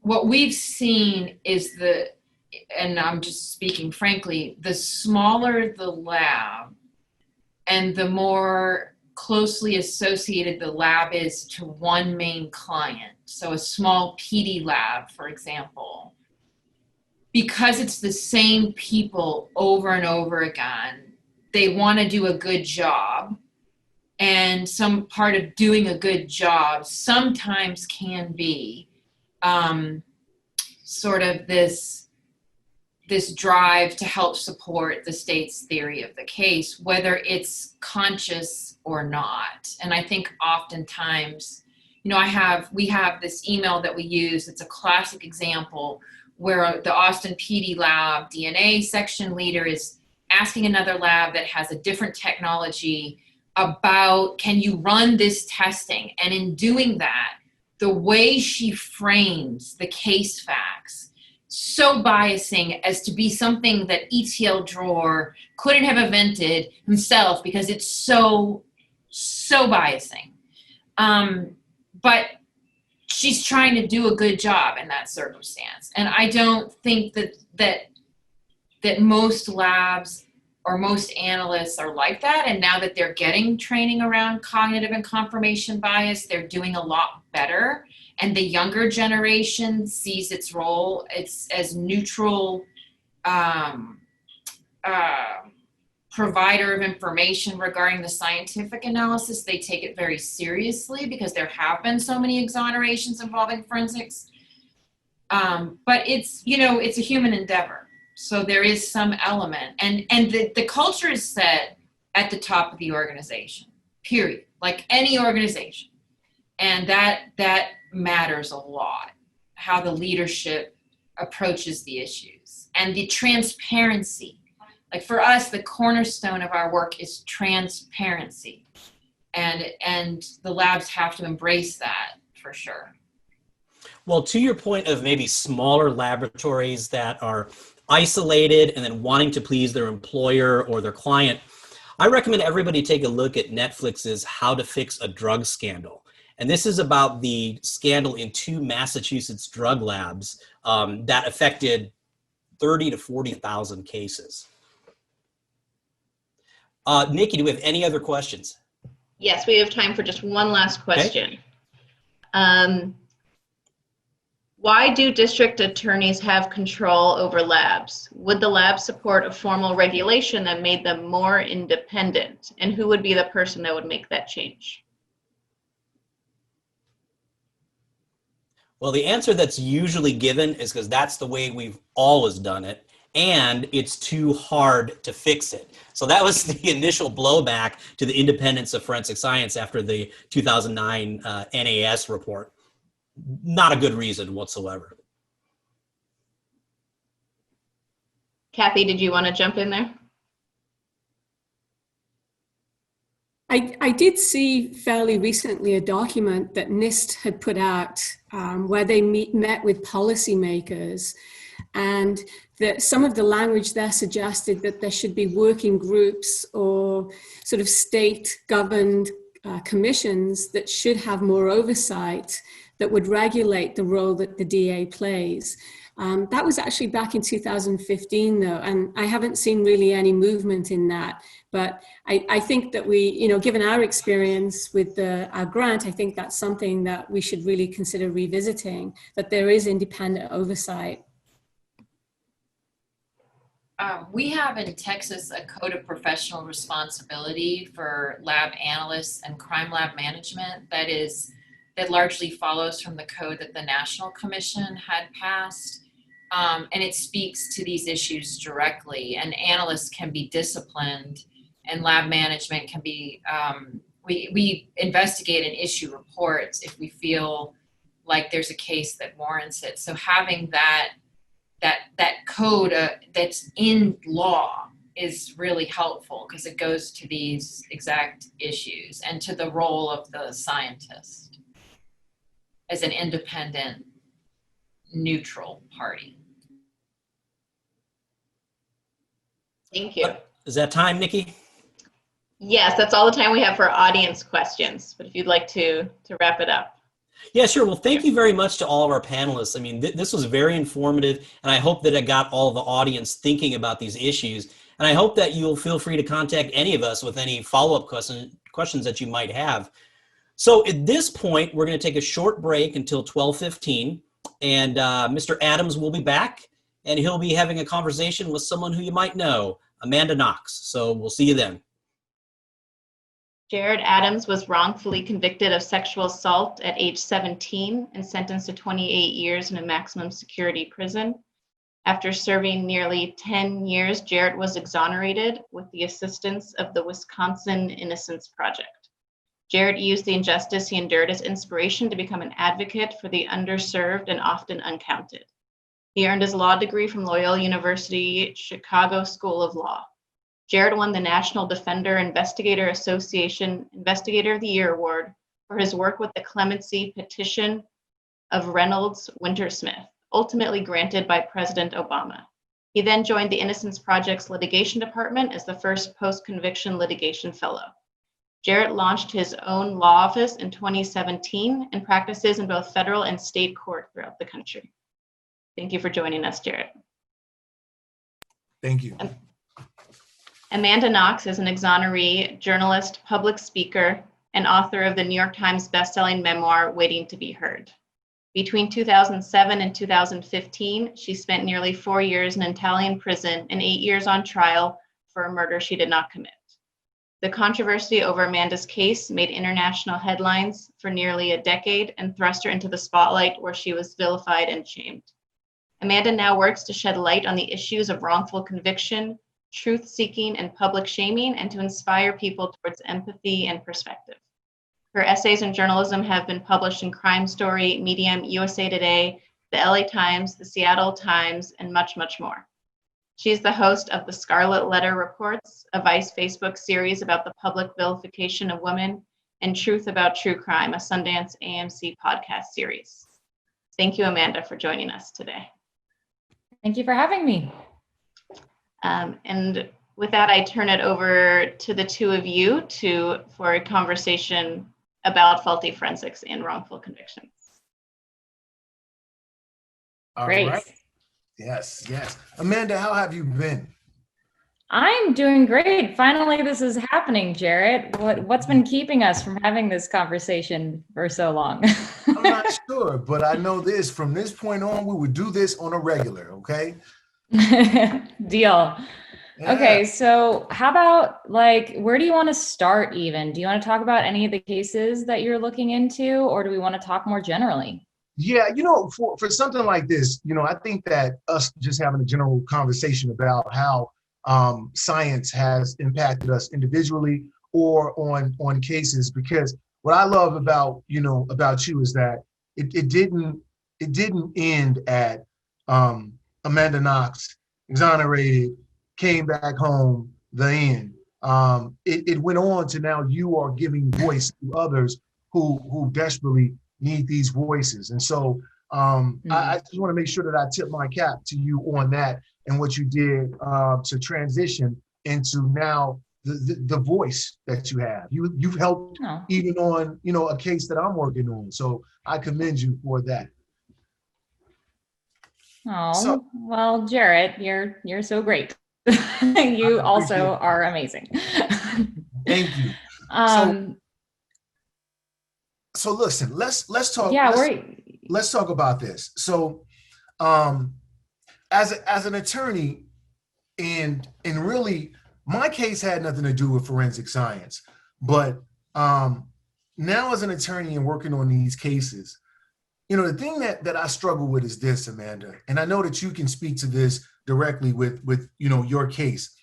What we've seen is and I'm just speaking frankly, the smaller the lab and the more closely associated the lab is to one main client, so a small PD lab, for example, because it's the same people over and over again, they want to do a good job. And some part of doing a good job sometimes can be sort of this drive to help support the state's theory of the case, whether it's conscious or not. And I think oftentimes, you know, we have this email that we use. It's a classic example where the Austin PD lab DNA section leader is asking another lab that has a different technology about, can you run this testing? And in doing that, the way she frames the case facts, so biasing as to be something that ETL Drawer couldn't have invented himself because it's so biasing. But she's trying to do a good job in that circumstance. And I don't think that most labs or most analysts are like that. And now that they're getting training around cognitive and confirmation bias, they're doing a lot better. And the younger generation sees its role as neutral provider of information regarding the scientific analysis. They take it very seriously because there have been so many exonerations involving forensics. But it's, you know, it's a human endeavor. So there is some element, and the culture is set at the top of the organization, period, like any organization. And that matters a lot, how the leadership approaches the issues and the transparency. Like for us, the cornerstone of our work is transparency, and the labs have to embrace that for sure. Well, to your point of maybe smaller laboratories that are isolated and then wanting to please their employer or their client, I recommend everybody take a look at Netflix's How to Fix a Drug Scandal. And this is about the scandal in 2 Massachusetts drug labs that affected 30 to 40,000 cases. Nikki, do we have any other questions? Yes, we have time for just one last question. Okay. Why do district attorneys have control over labs? Would the lab support a formal regulation that made them more independent? And who would be the person that would make that change? Well, the answer that's usually given is because that's the way we've always done it, and it's too hard to fix it. So that was the initial blowback to the independence of forensic science after the 2009 NAS report. Not a good reason whatsoever. Kathy, did you want to jump in there? I did see fairly recently a document that NIST had put out where they met with policymakers, and that some of the language there suggested that there should be working groups or sort of state-governed commissions that should have more oversight that would regulate the role that the DA plays. That was actually back in 2015 though, and I haven't seen really any movement in that. But I think that we, you know, given our experience with our grant, I think that's something that we should really consider revisiting, that there is independent oversight. We have in Texas a code of professional responsibility for lab analysts and crime lab management that largely follows from the code that the National Commission had passed. And it speaks to these issues directly, and analysts can be disciplined and lab management can be we investigate and issue reports if we feel like there's a case that warrants it. So having that code that's in law is really helpful because it goes to these exact issues and to the role of the scientist as an independent, neutral party. Thank you. Is that time, Nikki? Yes, that's all the time we have for audience questions, but if you'd like to wrap it up. Yeah, sure. Well, thank you very much to all of our panelists. I mean, this was very informative, and I hope that it got all of the audience thinking about these issues. And I hope that you'll feel free to contact any of us with any follow-up questions that you might have. So at this point, we're going to take a short break until 12:15, and Mr. Adams will be back, and he'll be having a conversation with someone who you might know, Amanda Knox. So we'll see you then. Jarrett Adams was wrongfully convicted of sexual assault at age 17 and sentenced to 28 years in a maximum security prison. After serving nearly 10 years, Jarrett was exonerated with the assistance of the Wisconsin Innocence Project. Jarrett used the injustice he endured as inspiration to become an advocate for the underserved and often uncounted. He earned his law degree from Loyola University Chicago School of Law. Jarrett won the National Defender Investigator Association Investigator of the Year Award for his work with the clemency petition of Reynolds Wintersmith, ultimately granted by President Obama. He then joined the Innocence Project's litigation department as the first post-conviction litigation fellow. Jarrett launched his own law office in 2017 and practices in both federal and state court throughout the country. Thank you for joining us, Jarrett. Thank you. Amanda Knox is an exoneree, journalist, public speaker, and author of the New York Times bestselling memoir, Waiting to Be Heard. Between 2007 and 2015, she spent nearly 4 years in an Italian prison and 8 years on trial for a murder she did not commit. The controversy over Amanda's case made international headlines for nearly a decade and thrust her into the spotlight where she was vilified and shamed. Amanda now works to shed light on the issues of wrongful conviction, truth-seeking, and public shaming, and to inspire people towards empathy and perspective. Her essays in journalism have been published in Crime Story, Medium, USA Today, the LA Times, the Seattle Times, and much, much more. She's the host of the Scarlet Letter Reports, a Vice Facebook series about the public vilification of women, and Truth About True Crime, a Sundance AMC podcast series. Thank you, Amanda, for joining us today. Thank you for having me. And with that, I turn it over to the two of you for a conversation about faulty forensics and wrongful convictions. All Great. right. Yes, yes. Amanda, how have you been? I'm doing great. Finally, this is happening, Jarrett. What's been keeping us from having this conversation for so long? I'm not sure, but I know this. From this point on, we would do this on a regular, okay? Deal. Yeah. Okay, so how about, where do you want to start even? Do you want to talk about any of the cases that you're looking into, or do we want to talk more generally? Yeah, for something like this, I think that us just having a general conversation about how science has impacted us individually or on cases, because what I love about you is that it didn't end at Amanda Knox exonerated, came back home, the end. It went on to now you are giving voice to others who desperately need these voices. And so I just want to make sure that I tip my cap to you on that and what you did to transition into now the voice that you have. You've helped even on, a case that I'm working on. So I commend you for that. Oh, well, Jarrett, you're so great. You also are amazing. Thank you. So listen, let's talk. Yeah, let's talk about this. So, as an attorney, and really, my case had nothing to do with forensic science, but now as an attorney and working on these cases, the thing that I struggle with is this, Amanda, and I know that you can speak to this directly with your case.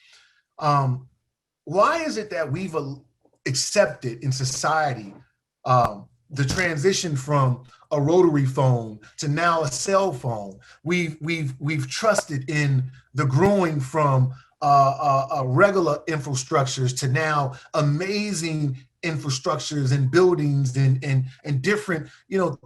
Why is it that accepted in society. The transition from a rotary phone to now a cell phone. We've trusted in the growing from regular infrastructures to now amazing infrastructures and buildings and different,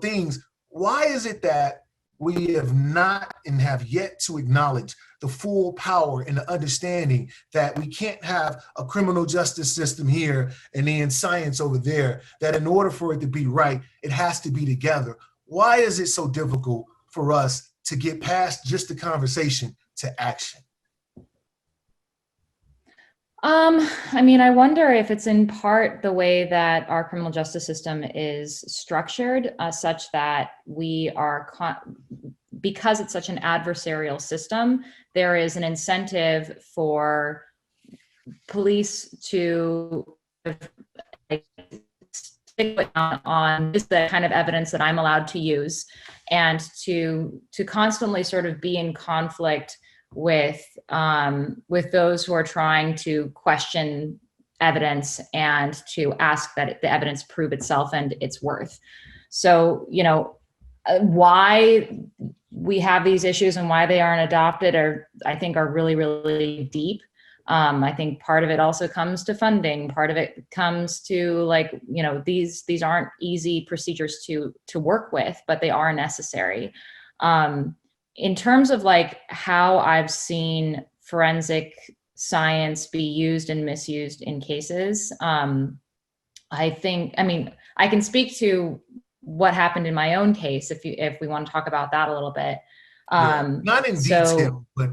things. Why is it that we have not and have yet to acknowledge the full power and the understanding that we can't have a criminal justice system here and then science over there, that in order for it to be right, it has to be together? Why is it so difficult for us to get past just the conversation to action? I wonder if it's in part the way that our criminal justice system is structured, such that we are, because it's such an adversarial system, there is an incentive for police to stick on this the kind of evidence that I'm allowed to use, and to constantly sort of be in conflict with those who are trying to question evidence and to ask that the evidence prove itself and its worth. So, why we have these issues and why they aren't adopted are really, really deep. I think part of it also comes to funding. Part of it comes to these aren't easy procedures to work with, but they are necessary. In terms of how I've seen forensic science be used and misused in cases, I can speak to what happened in my own case if we want to talk about that a little bit. Not in detail, but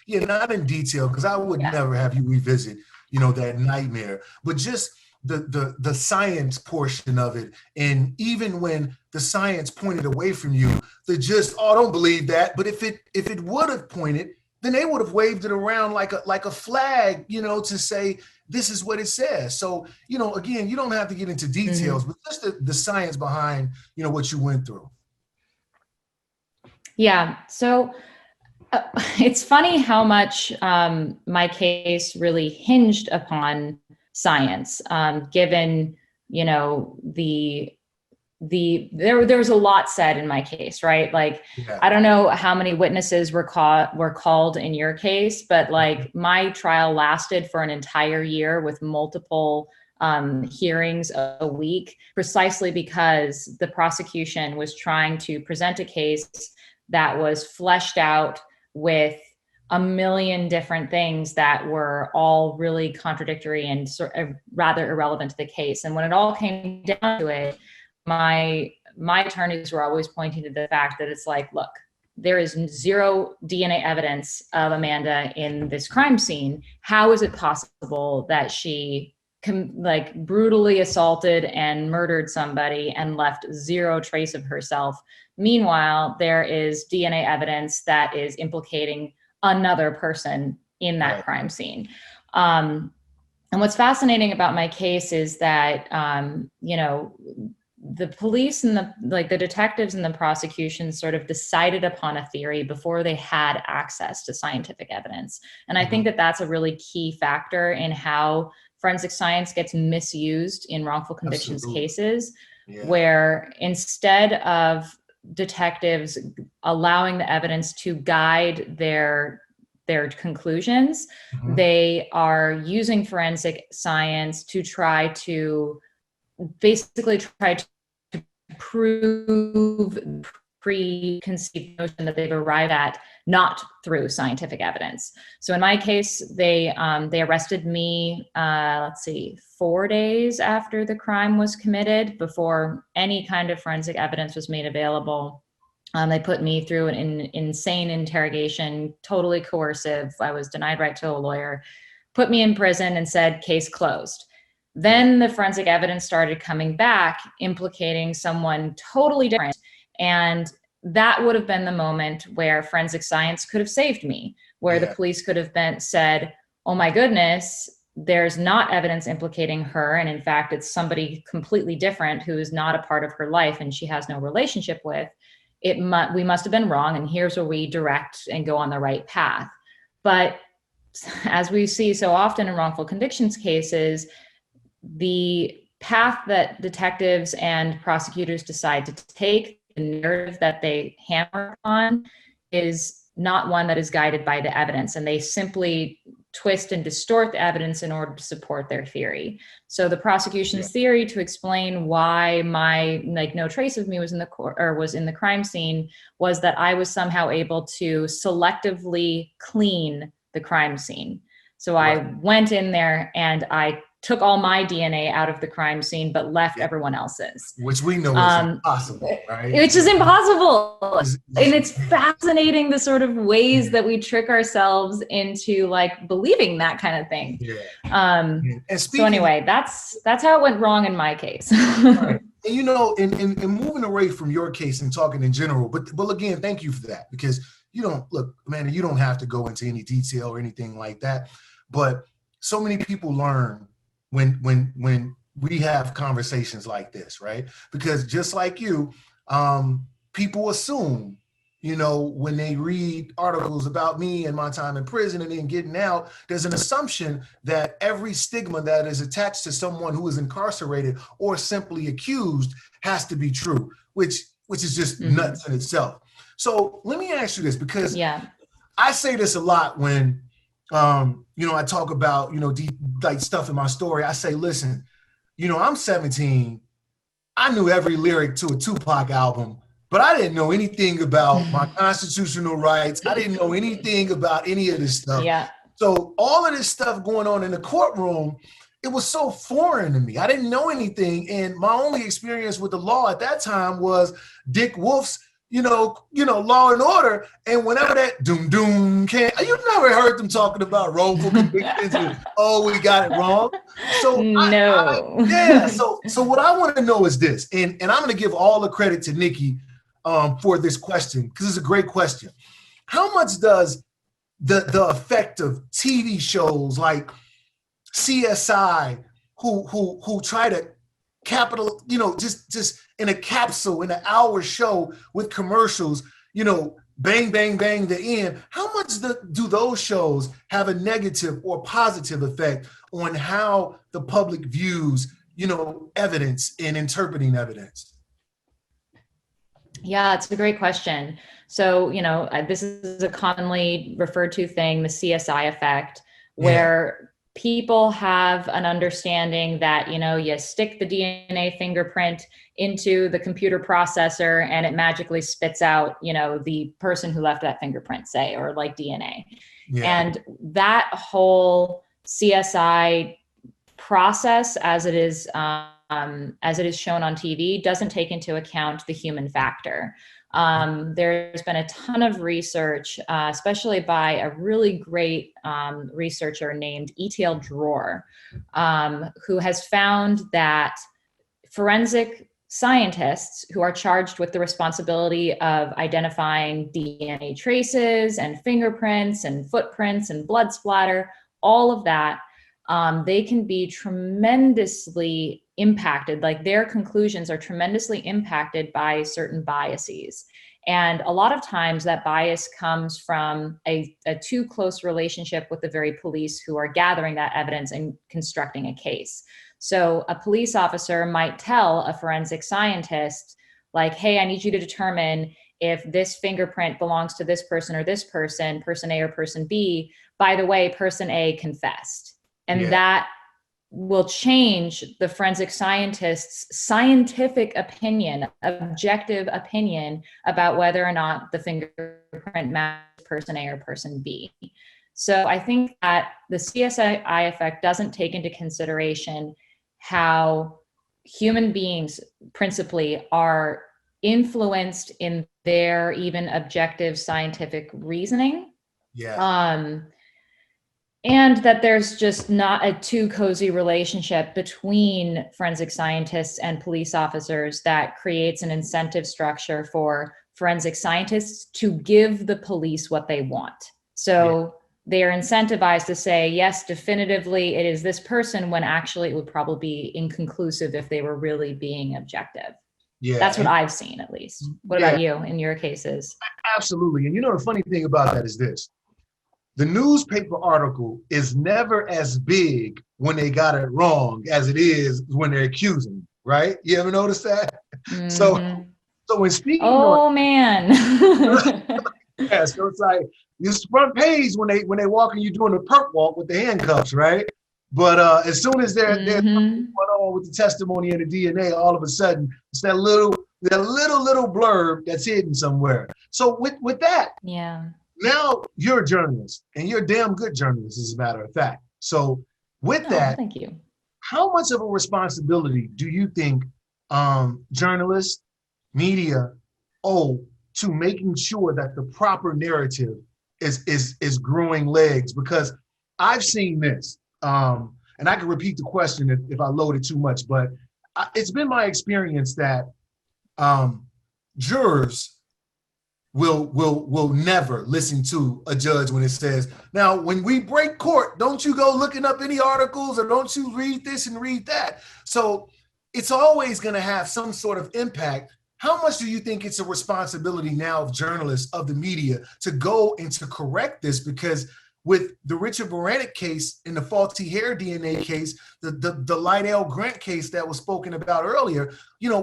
not in detail, because I would never have you revisit, that nightmare, but just the science portion of it. And even when the science pointed away from you, don't believe that. But if it would have pointed, then they would have waved it around like a flag, to say, this is what it says. So, again, you don't have to get into details, but just the science behind, what you went through. Yeah. So it's funny how much my case really hinged upon science, given, there was a lot said in my case, right? I don't know how many witnesses were called in your case, but my trial lasted for an entire year with multiple hearings a week, precisely because the prosecution was trying to present a case that was fleshed out with a million different things that were all really contradictory and sort of rather irrelevant to the case. And when it all came down to it, my attorneys were always pointing to the fact that it's look, there is zero DNA evidence of Amanda in this crime scene. How is it possible that she brutally assaulted and murdered somebody and left zero trace of herself? Meanwhile, there is DNA evidence that is implicating another person in that crime scene. And what's fascinating about my case is that, the police and the detectives and the prosecution sort of decided upon a theory before they had access to scientific evidence. And I think that that's a really key factor in how forensic science gets misused in wrongful convictions cases, where instead of detectives allowing the evidence to guide their conclusions, they are using forensic science to try to prove preconceived notion that they've arrived at, not through scientific evidence. So in my case, they arrested me, 4 days after the crime was committed, before any kind of forensic evidence was made available. They put me through an insane interrogation, totally coercive. I was denied right to a lawyer, put me in prison and said, case closed. Then the forensic evidence started coming back, implicating someone totally different. And that would have been the moment where forensic science could have saved me, where the police could have said, oh my goodness, there's not evidence implicating her. And in fact, it's somebody completely different who is not a part of her life and she has no relationship with. We must have been wrong. And here's where we direct and go on the right path. But as we see so often in wrongful convictions cases, the path that detectives and prosecutors decide to take, the narrative that they hammer on, is not one that is guided by the evidence, and they simply twist and distort the evidence in order to support their theory. So the prosecution's theory to explain why my no trace of me was in the crime scene was that I was somehow able to selectively clean the crime scene. So I went in there and I took all my DNA out of the crime scene, but left everyone else's. Which we know is impossible, right? Which is impossible. And it's fascinating the sort of ways that we trick ourselves into like believing that kind of thing. And so anyway, that's how it went wrong in my case. Right. And you know, in moving away from your case and talking in general, but again, thank you for that, because you don't look, Amanda, you don't have to go into any detail or anything like that. But so many people learn when we have conversations like this, right? Because just like you, people assume, you know, when they read articles about me and my time in prison and then getting out, there's an assumption that every stigma that is attached to someone who is incarcerated or simply accused has to be true, which is just nuts in itself. So let me ask you this, because I say this a lot when you know, I talk about, you know, deep like stuff in my story. I say, listen, you know, I'm 17. I knew every lyric to a Tupac album, but I didn't know anything about my constitutional rights. I didn't know anything about any of this stuff. So all of this stuff going on in the courtroom, it was so foreign to me. I didn't know anything. And my only experience with the law at that time was Dick Wolf's you know, Law and Order, and whenever that doom doom came, you never heard them talking about wrongful convictions and we got it wrong. So so what I want to know is this, and I'm going to give all the credit to Nikki for this question, because it's a great question. How much does the effect of TV shows like CSI, who try to just in a capsule, in an hour show with commercials, you know, bang, bang, bang, the end. How much do those shows have a negative or positive effect on how the public views, you know, evidence and interpreting evidence? Yeah, it's a great question. So, you know, this is a commonly referred to thing, the CSI effect, where people have an understanding that, you know, you stick the DNA fingerprint into the computer processor and it magically spits out, you know, the person who left that fingerprint, say, or like DNA. And that whole CSI process, as it is shown on TV, doesn't take into account the human factor. There's been a ton of research, especially by a really great researcher named E.T.L. Dror, who has found that forensic scientists who are charged with the responsibility of identifying DNA traces and fingerprints and footprints and blood splatter, all of that, they can be tremendously impacted, like their conclusions are tremendously impacted by certain biases. And a lot of times that bias comes from a too close relationship with the very police who are gathering that evidence and constructing a case. So a police officer might tell a forensic scientist, like, hey, I need you to determine if this fingerprint belongs to this person or this person, person A or person B. By the way, person A confessed. And that will change the forensic scientist's scientific opinion, objective opinion about whether or not the fingerprint matches person A or person B. So I think that the CSI effect doesn't take into consideration how human beings principally are influenced in their even objective scientific reasoning. And that there's just not a too cozy relationship between forensic scientists and police officers that creates an incentive structure for forensic scientists to give the police what they want. So they are incentivized to say, yes, definitively it is this person, when actually it would probably be inconclusive if they were really being objective. That's what I've seen, at least. What about you in your cases? Absolutely. And you know, the funny thing about that is this. the newspaper article is never as big when they got it wrong as it is when they're accusing, right? You ever notice that? Mm-hmm. So when speaking oh man. yeah, so it's like it's front page when they walk and you doing the perp walk with the handcuffs, right? But as soon as there's something going on with the testimony and the DNA, all of a sudden it's that little blurb that's hidden somewhere. So with that, yeah. Now you're a journalist, and you're a damn good journalist, as a matter of fact. So with that, thank you. How much of a responsibility do you think journalists, media owe to making sure that the proper narrative is growing legs? Because I've seen this, and I can repeat the question if I load it too much, but it's been my experience that jurors will never listen to a judge when it says, now, when we break court, don't you go looking up any articles or don't you read this and read that. So it's always going to have some sort of impact. How much do you think it's a responsibility now of journalists, of the media, to go and to correct this? Because with the Richard Baranek case and the faulty hair DNA case, the Lydell Grant case that was spoken about earlier,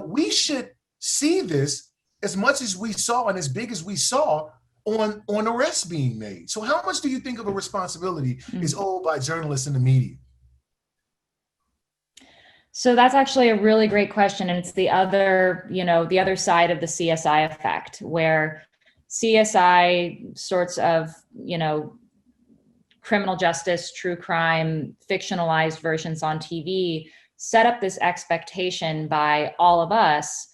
we should see this as much as we saw and as big as we saw on arrests being made. So how much do you think of a responsibility is owed by journalists and the media? So that's actually a really great question. And it's the other side of the CSI effect, where CSI sorts of, criminal justice, true crime, fictionalized versions on TV set up this expectation by all of us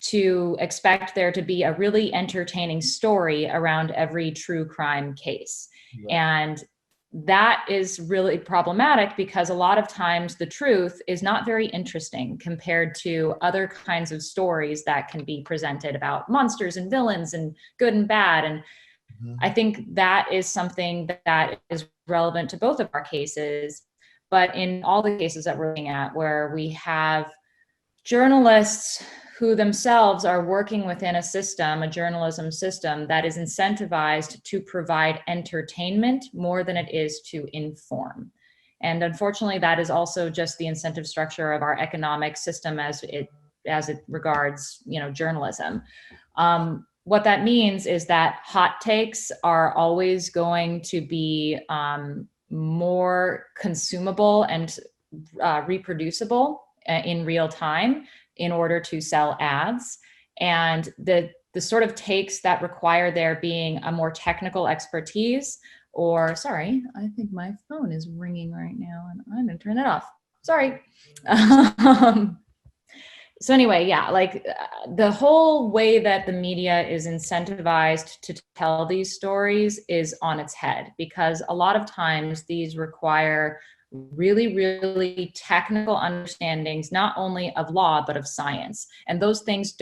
to expect there to be a really entertaining story around every true crime case. Right. And that is really problematic because a lot of times the truth is not very interesting compared to other kinds of stories that can be presented about monsters and villains and good and bad. And I think that is something that is relevant to both of our cases. But in all the cases that we're looking at, where we have journalists who themselves are working within a system, a journalism system that is incentivized to provide entertainment more than it is to inform. And unfortunately, that is also just the incentive structure of our economic system as it regards, journalism. What that means is that hot takes are always going to be more consumable and reproducible in real time in order to sell ads. And the sort of takes that require there being a more technical expertise, or sorry, I think my phone is ringing right now and I'm gonna turn that off. Sorry. So anyway, yeah, the whole way that the media is incentivized to tell these stories is on its head, because a lot of times these require really, really technical understandings, not only of law, but of science. And those things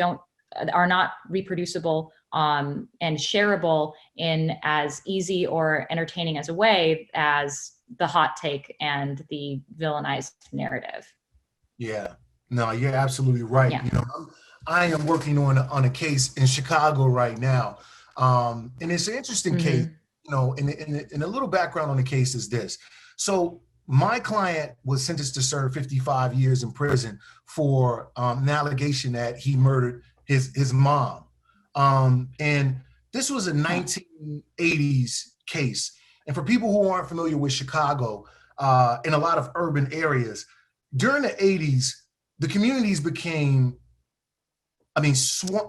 are not reproducible and shareable in as easy or entertaining as a way as the hot take and the villainized narrative. Yeah, no, you're absolutely right. Yeah. I am working on a case in Chicago right now. And it's an interesting case, and a little background on the case is this. So my client was sentenced to serve 55 years in prison for an allegation that he murdered his mom. And this was a 1980s case. And for people who aren't familiar with Chicago, in a lot of urban areas, during the 80s, the communities became,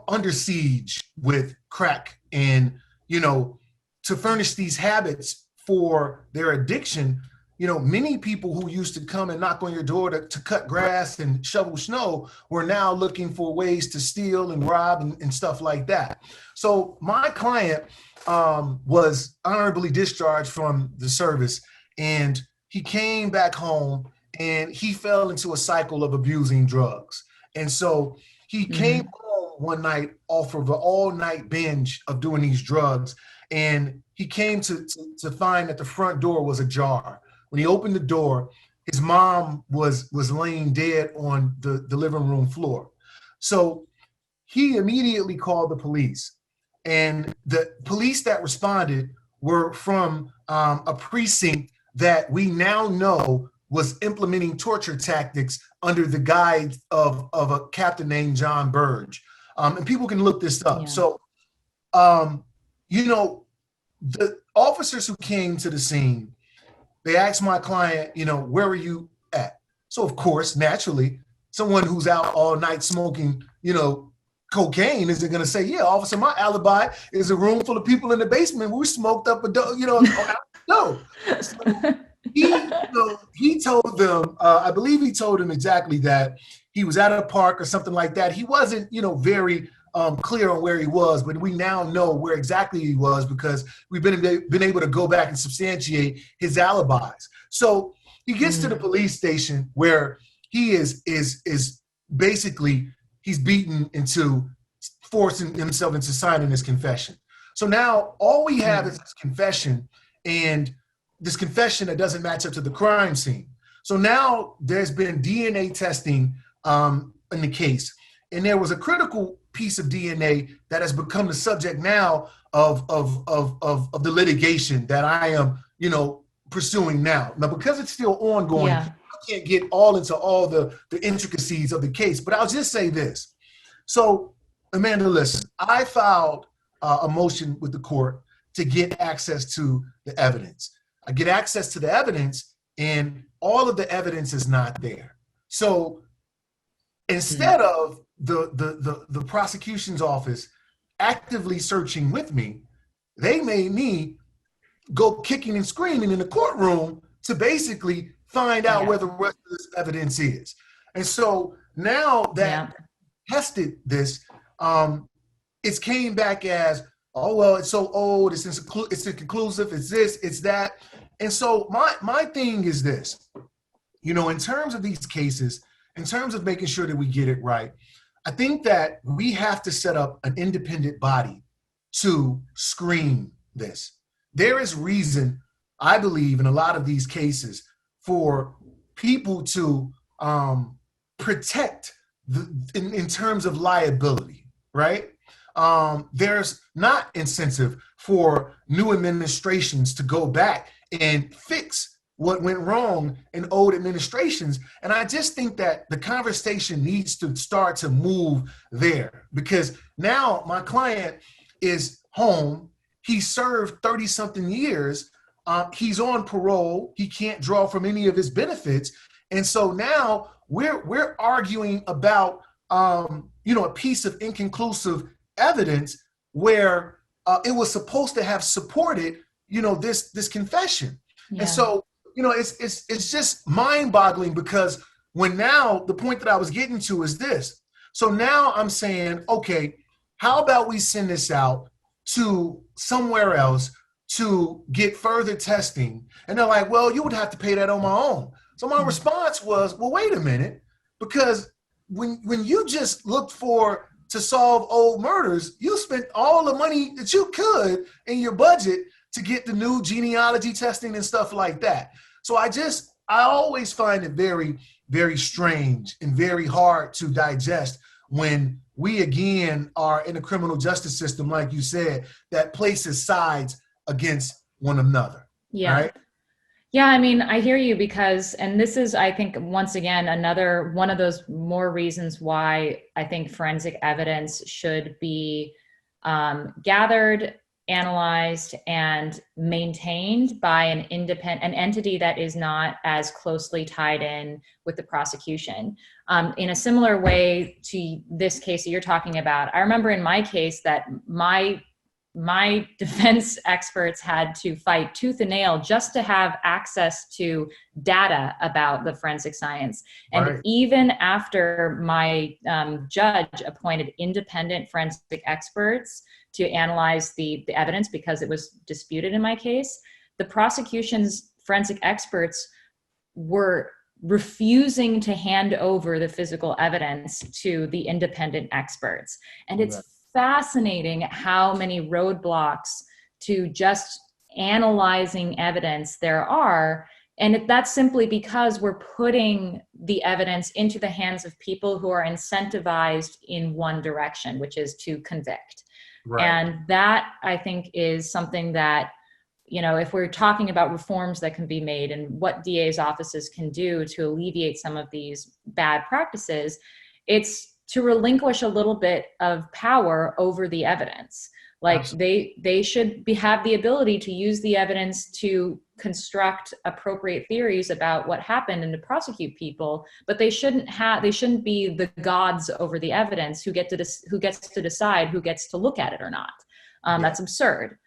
under siege with crack. And, to furnish these habits for their addiction, many people who used to come and knock on your door to cut grass and shovel snow were now looking for ways to steal and rob and stuff like that. So my client was honorably discharged from the service, and he came back home and he fell into a cycle of abusing drugs. And so he came home one night off of an all-night binge of doing these drugs, and he came to find that the front door was ajar. When he opened the door, his mom was laying dead on the living room floor. So he immediately called the police, and the police that responded were from a precinct that we now know was implementing torture tactics under the guide of a captain named John Burge. And people can look this up. Yeah. So, you know, the officers who came to the scene, they asked my client, you know, where are you at? So, of course, naturally, someone who's out all night smoking, you know, cocaine isn't going to say, yeah, officer, my alibi is a room full of people in the basement. We smoked up no. So he told them, I believe he told them exactly that he was at a park or something like that. He wasn't, you know, very clear on where he was, but we now know where exactly he was because we've been able to go back and substantiate his alibis. So he gets to the police station where he is basically, he's beaten into forcing himself into signing his confession. So now all we have is this confession, and this confession that doesn't match up to the crime scene. So now there's been DNA testing in the case, and there was a critical piece of DNA that has become the subject now of the litigation that I am, you know, pursuing now. Now, because it's still ongoing, I can't get all into all the intricacies of the case, but I'll just say this. So, Amanda, listen, I filed a motion with the court to get access to the evidence. I get access to the evidence, and all of the evidence is not there. So instead of the prosecution's office actively searching with me, they made me go kicking and screaming in the courtroom to basically find out where the rest of this evidence is. And so now that tested this, it's came back as, oh, well, it's so old, it's inconclusive, it's this, it's that. And so my thing is this, you know, in terms of these cases, in terms of making sure that we get it right, I think that we have to set up an independent body to screen this. There is reason, I believe, in a lot of these cases for people to protect in terms of liability, right? There's not incentive for new administrations to go back and fix what went wrong in old administrations. And I just think that the conversation needs to start to move there, because now my client is home. He served 30-something years. He's on parole. He can't draw from any of his benefits. And so now we're arguing about, you know, a piece of inconclusive evidence where it was supposed to have supported, you know, this confession. Yeah. And so, you know, it's just mind-boggling, because when now the point that I was getting to is this. So now I'm saying, okay, how about we send this out to somewhere else to get further testing? And they're like, well, you would have to pay that on my own. So my response was, well, wait a minute, because when you just looked to solve old murders, you spent all the money that you could in your budget to get the new genealogy testing and stuff like that. So I always find it very, very strange and very hard to digest when we again are in a criminal justice system, like you said, that places sides against one another. Yeah. Right? Yeah, I mean, I hear you, because, and this is, I think, once again, another one of those more reasons why I think forensic evidence should be gathered, analyzed, and maintained by an entity that is not as closely tied in with the prosecution. In a similar way to this case that you're talking about, I remember in my case that my defense experts had to fight tooth and nail just to have access to data about the forensic science. And right. Even after my judge appointed independent forensic experts to analyze the evidence, because it was disputed in my case, the prosecution's forensic experts were refusing to hand over the physical evidence to the independent experts. And it's fascinating how many roadblocks to just analyzing evidence there are. And that's simply because we're putting the evidence into the hands of people who are incentivized in one direction, which is to convict. Right. And that, I think, is something that if we're talking about reforms that can be made and what DA's offices can do to alleviate some of these bad practices, it's to relinquish a little bit of power over the evidence. Like they should have the ability to use the evidence to construct appropriate theories about what happened and to prosecute people, but they shouldn't be the gods over the evidence who gets to decide who gets to look at it or not. That's absurd.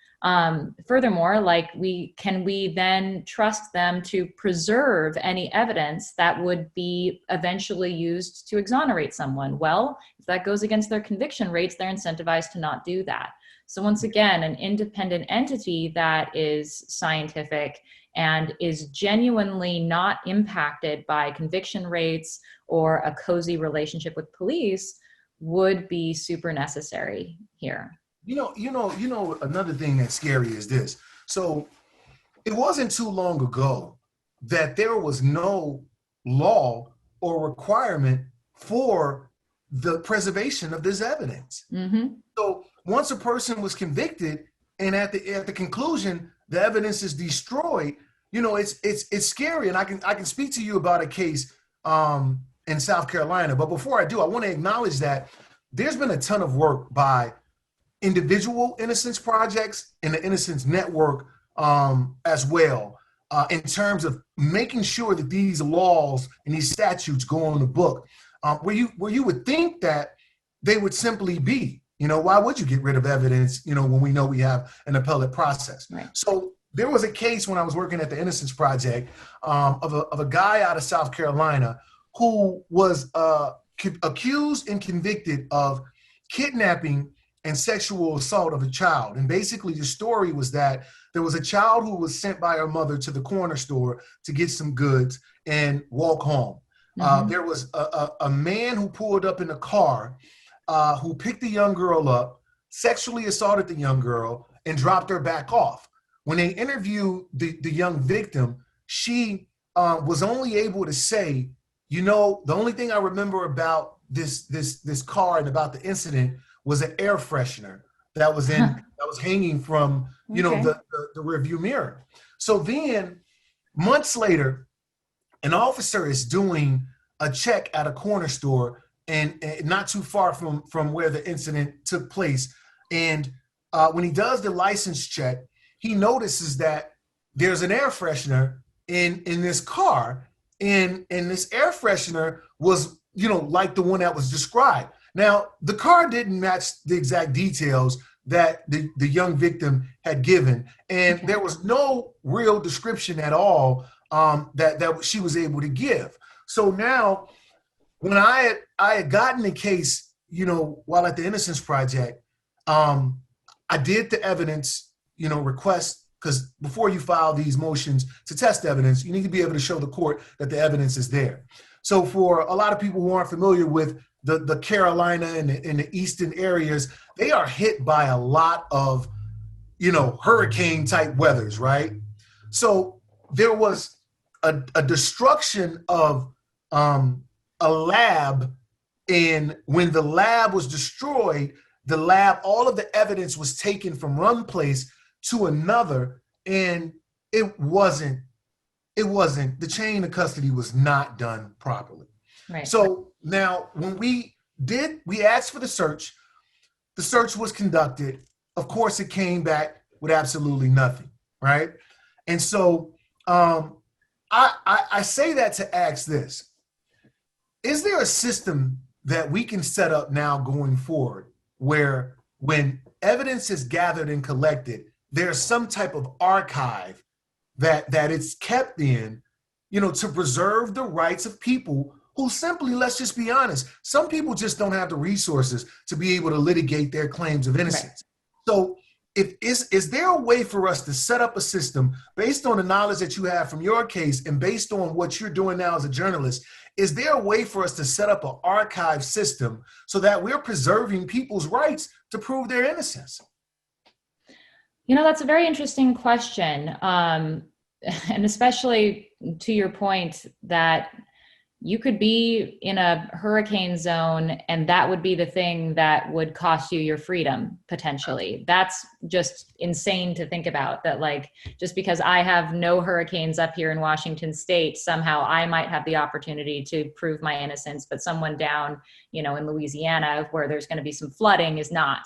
Furthermore, can we then trust them to preserve any evidence that would be eventually used to exonerate someone? Well, if that goes against their conviction rates, they're incentivized to not do that. So once again, an independent entity that is scientific and is genuinely not impacted by conviction rates or a cozy relationship with police would be super necessary here. Another thing that's scary is this. So it wasn't too long ago that there was no law or requirement for the preservation of this evidence. Mm-hmm. So once a person was convicted and at the conclusion, the evidence is destroyed, it's scary. And I can speak to you about a case in South Carolina. But before I do, I want to acknowledge that there's been a ton of work by individual innocence projects and the Innocence Network as well, in terms of making sure that these laws and these statutes go on the book, where you would think that they would simply be, why would you get rid of evidence, when we know we have an appellate process? Right. So there was a case when I was working at the Innocence Project of a guy out of South Carolina who was accused and convicted of kidnapping and sexual assault of a child. And basically the story was that there was a child who was sent by her mother to the corner store to get some goods and walk home. Mm-hmm. There was a man who pulled up in a car who picked the young girl up, sexually assaulted the young girl, and dropped her back off. When they interviewed the young victim, she was only able to say, the only thing I remember about this car and about the incident was an air freshener that was hanging from the rearview mirror. So then months later, an officer is doing a check at a corner store and not too far from where the incident took place. And when he does the license check, he notices that there's an air freshener in this car, and this air freshener was like the one that was described. Now, the car didn't match the exact details that the young victim had given, and there was no real description at all that she was able to give. So now, when I had gotten the case, while at the Innocence Project, I did the evidence, request, because before you file these motions to test evidence, you need to be able to show the court that the evidence is there. So for a lot of people who aren't familiar with the Carolina and the eastern areas, they are hit by a lot of, hurricane type weathers, right? So there was a destruction of a lab, and when the lab was destroyed, all of the evidence was taken from one place to another, and it wasn't, the chain of custody was not done properly. Right. So now when we asked for the search was conducted. Of course, it came back with absolutely nothing, right? And so I say that to ask this: is there a system that we can set up now going forward where when evidence is gathered and collected, there's some type of archive that it's kept in, to preserve the rights of people who simply, let's just be honest, some people just don't have the resources to be able to litigate their claims of innocence. Right. So is there a way for us to set up a system based on the knowledge that you have from your case and based on what you're doing now as a journalist? Is there a way for us to set up an archive system so that we're preserving people's rights to prove their innocence? That's a very interesting question. And especially to your point that you could be in a hurricane zone and that would be the thing that would cost you your freedom potentially. That's just insane to think about, that like, just because I have no hurricanes up here in Washington state, somehow I might have the opportunity to prove my innocence, but someone down, you know, in Louisiana where there's going to be some flooding is not.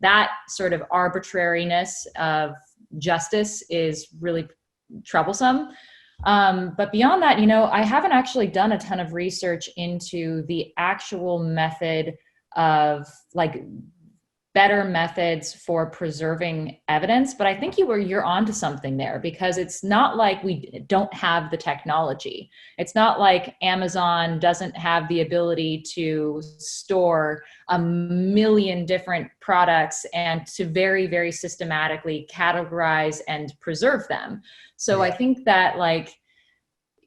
That sort of arbitrariness of justice is really troublesome. But beyond that, you know, I haven't actually done a ton of research into the actual method of like better methods for preserving evidence. But I think you're onto something there, because it's not like we don't have the technology. It's not like Amazon doesn't have the ability to store a million different products and to very, very systematically categorize and preserve them. So I think that like,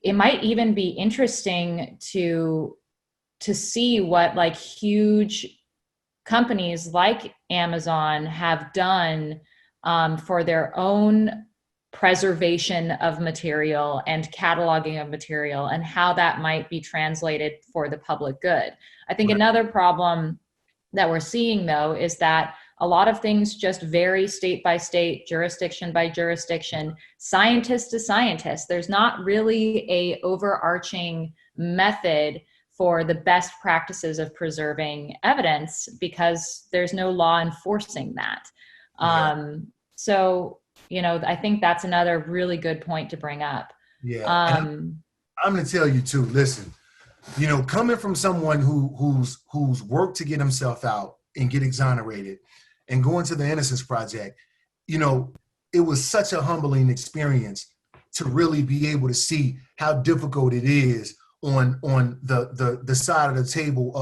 it might even be interesting to see what like huge companies like Amazon have done for their own preservation of material and cataloging of material, and how that might be translated for the public good. I think another problem that we're seeing though is that a lot of things just vary state by state, jurisdiction by jurisdiction, scientist to scientist. There's not really a overarching method for the best practices of preserving evidence, because there's no law enforcing that. So, you know, I think that's another really good point to bring up. Yeah, I'm going to tell you too, listen, you know, coming from someone who's worked to get himself out and get exonerated, and going to the Innocence Project, you know, it was such a humbling experience to really be able to see how difficult it is on the side of the table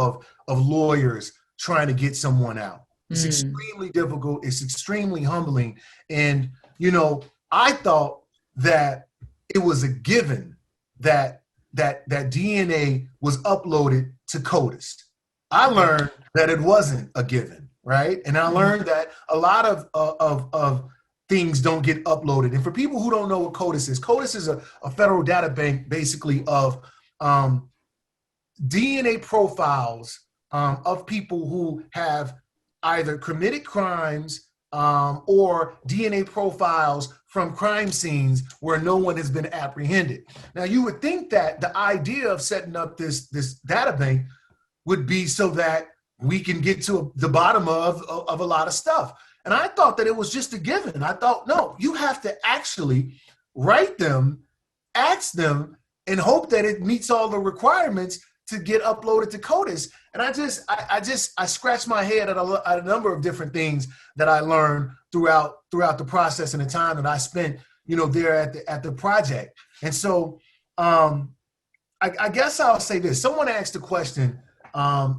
of lawyers trying to get someone out. It's extremely difficult. It's extremely humbling. And, you know, I thought that it was a given that DNA was uploaded to CODIS. I learned that it wasn't a given. Right. And I learned that a lot of things don't get uploaded. And for people who don't know what CODIS is a federal data bank basically of DNA profiles of people who have either committed crimes or DNA profiles from crime scenes where no one has been apprehended. Now, you would think that the idea of setting up this data bank would be so that we can get to the bottom of a lot of stuff. And I thought that it was just a given. I thought, no, you have to actually write them, ask them, and hope that it meets all the requirements to get uploaded to CODIS. And I scratched my head at a number of different things that I learned throughout the process and the time that I spent, you know, there at the project. And so I guess I'll say this. Someone asked a question.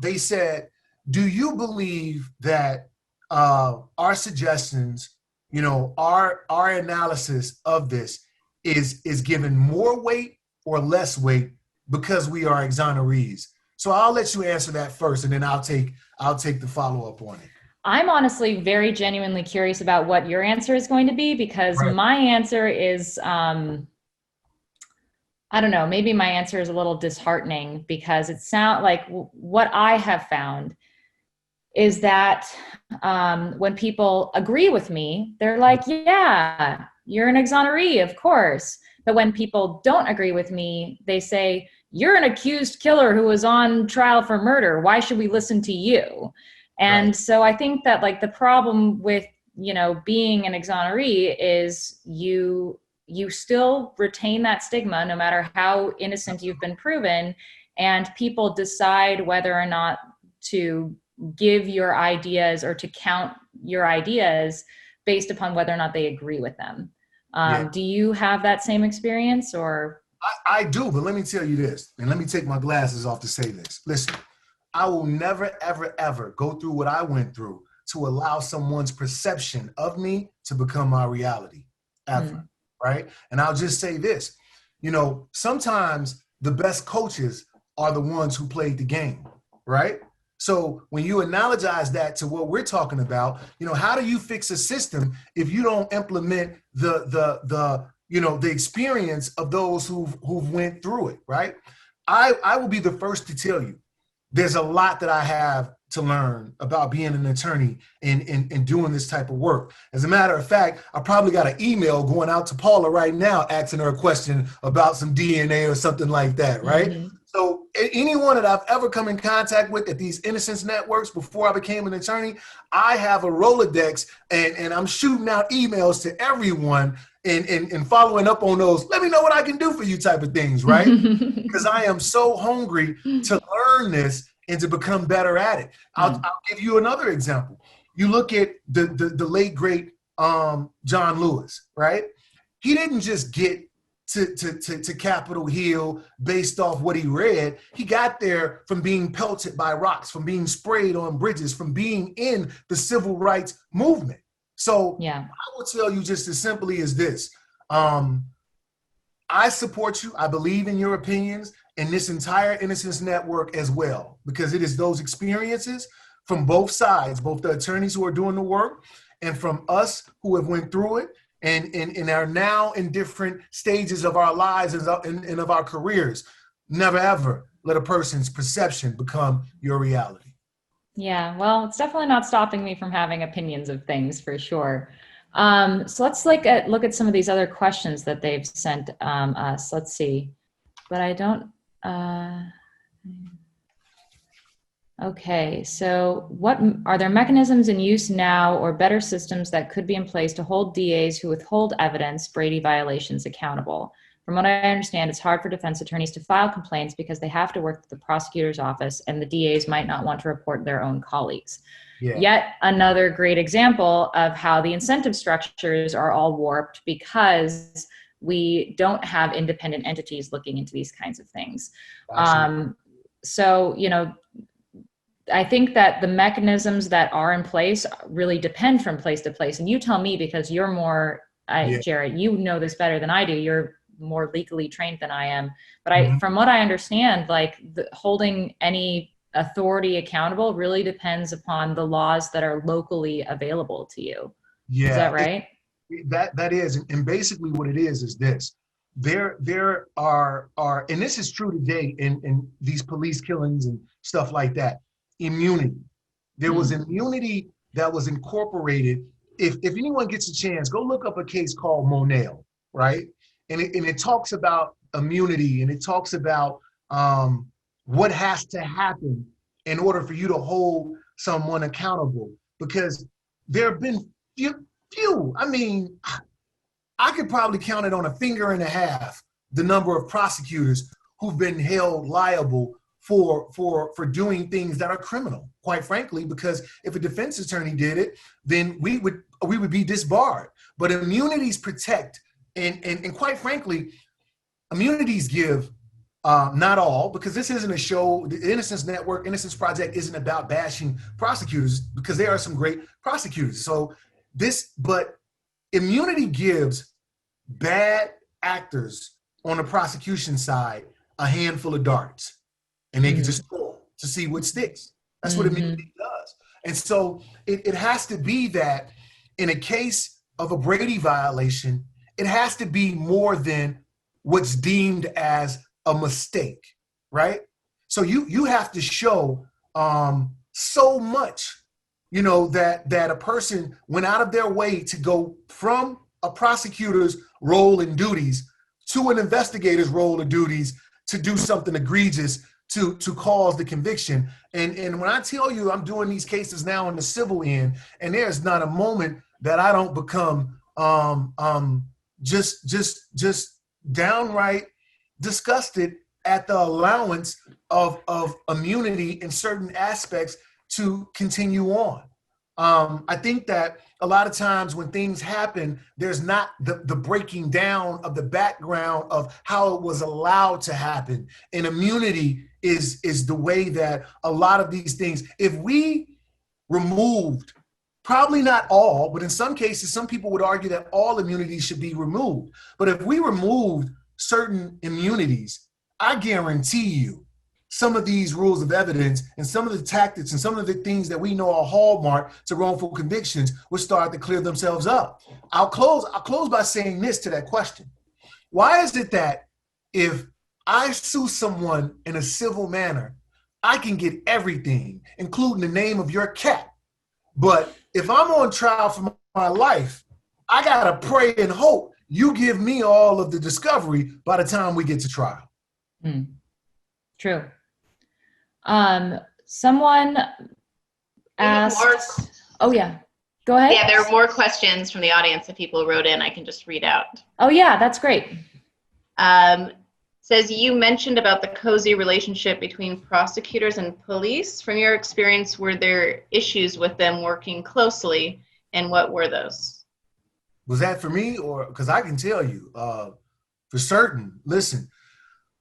They said, do you believe that our suggestions, you know, our analysis of this is given more weight or less weight because we are exonerees? So I'll let you answer that first, and then I'll take the follow-up on it. I'm honestly very genuinely curious about what your answer is going to be, because my answer is, I don't know, maybe my answer is a little disheartening, because it sounds like what I have found is that when people agree with me, they're like, yeah, you're an exoneree, of course. But when people don't agree with me, they say, you're an accused killer who was on trial for murder. Why should we listen to you? And so I think that like the problem with, you know, being an exoneree is you still retain that stigma no matter how innocent you've been proven, and people decide whether or not to give your ideas or to count your ideas based upon whether or not they agree with them. Do you have that same experience? Or I do, but let me tell you this, and let me take my glasses off to say this. Listen, I will never, ever, ever go through what I went through to allow someone's perception of me to become my reality, ever, right? And I'll just say this, you know, sometimes the best coaches are the ones who played the game, right? So when you analogize that to what we're talking about, you know, how do you fix a system if you don't implement the experience of those who've went through it, right? I will be the first to tell you, there's a lot that I have to learn about being an attorney and doing this type of work. As a matter of fact, I probably got an email going out to Paula right now asking her a question about some DNA or something like that, right? Mm-hmm. So anyone that I've ever come in contact with at these Innocence networks before I became an attorney, I have a Rolodex and I'm shooting out emails to everyone and following up on those. Let me know what I can do for you type of things, right? Because I am so hungry to learn this and to become better at it. I'll give you another example. You look at the late, great John Lewis, right? He didn't just get to Capitol Hill based off what he read. He got there from being pelted by rocks, from being sprayed on bridges, from being in the civil rights movement. So I will tell you just as simply as this. I support you. I believe in your opinions and this entire Innocence network as well, because it is those experiences from both sides, both the attorneys who are doing the work and from us who have went through it and are now in different stages of our lives and of our careers. Never, ever let a person's perception become your reality. Yeah, well, it's definitely not stopping me from having opinions of things, for sure. So let's look at some of these other questions that they've sent us. Let's see, but I don't. Okay, so what are there mechanisms in use now or better systems that could be in place to hold DAs who withhold evidence, Brady violations, accountable? From what I understand, it's hard for defense attorneys to file complaints because they have to work with the prosecutor's office and the DAs might not want to report their own colleagues. Yeah. Yet another great example of how the incentive structures are all warped because we don't have independent entities looking into these kinds of things. So, you know, I think that the mechanisms that are in place really depend from place to place. And you tell me, because you're more, Jarrett, you know this better than I do. You're more legally trained than I am. But from what I understand, like holding any authority accountable really depends upon the laws that are locally available to you. Yeah. Is that right? That is, and basically what it is this. There are, and this is true today in these police killings and stuff like that, immunity. There was immunity that was incorporated. If anyone gets a chance, go look up a case called Monell, right? And it talks about immunity, and it talks about what has to happen in order for you to hold someone accountable. Because there have been few, I mean, I could probably count it on a finger and a half, the number of prosecutors who've been held liable for doing things that are criminal, quite frankly, because if a defense attorney did it, then we would be disbarred. But immunities protect, and quite frankly, immunities give, not all, because this isn't a show, the Innocence Network, Innocence Project isn't about bashing prosecutors, because there are some great prosecutors. So but immunity gives bad actors on the prosecution side a handful of darts, and they can just throw to see what sticks. That's what immunity does. And so it has to be that in a case of a Brady violation, it has to be more than what's deemed as a mistake, right? So you have to show so much, you know, that a person went out of their way to go from a prosecutor's role and duties to an investigator's role and duties to do something egregious to cause the conviction. And when I tell you I'm doing these cases now on the civil end, and there's not a moment that I don't become just downright disgusted at the allowance of immunity in certain aspects to continue on. I think that a lot of times when things happen, there's not the breaking down of the background of how it was allowed to happen. And immunity is the way that a lot of these things, if we removed, probably not all, but in some cases, some people would argue that all immunities should be removed. But if we removed certain immunities, I guarantee you, some of these rules of evidence and some of the tactics and some of the things that we know are hallmark to wrongful convictions will start to clear themselves up. I'll close by saying this to that question. Why is it that if I sue someone in a civil manner, I can get everything, including the name of your cat. But if I'm on trial for my life, I gotta pray and hope you give me all of the discovery by the time we get to trial. True. Someone asked, oh yeah, go ahead. Yeah, there are more questions from the audience that people wrote in. I can just read out. Oh yeah, that's great. Says, you mentioned about the cozy relationship between prosecutors and police. From your experience, were there issues with them working closely, and what were those? Was that for me, or because I can tell you for certain? Listen,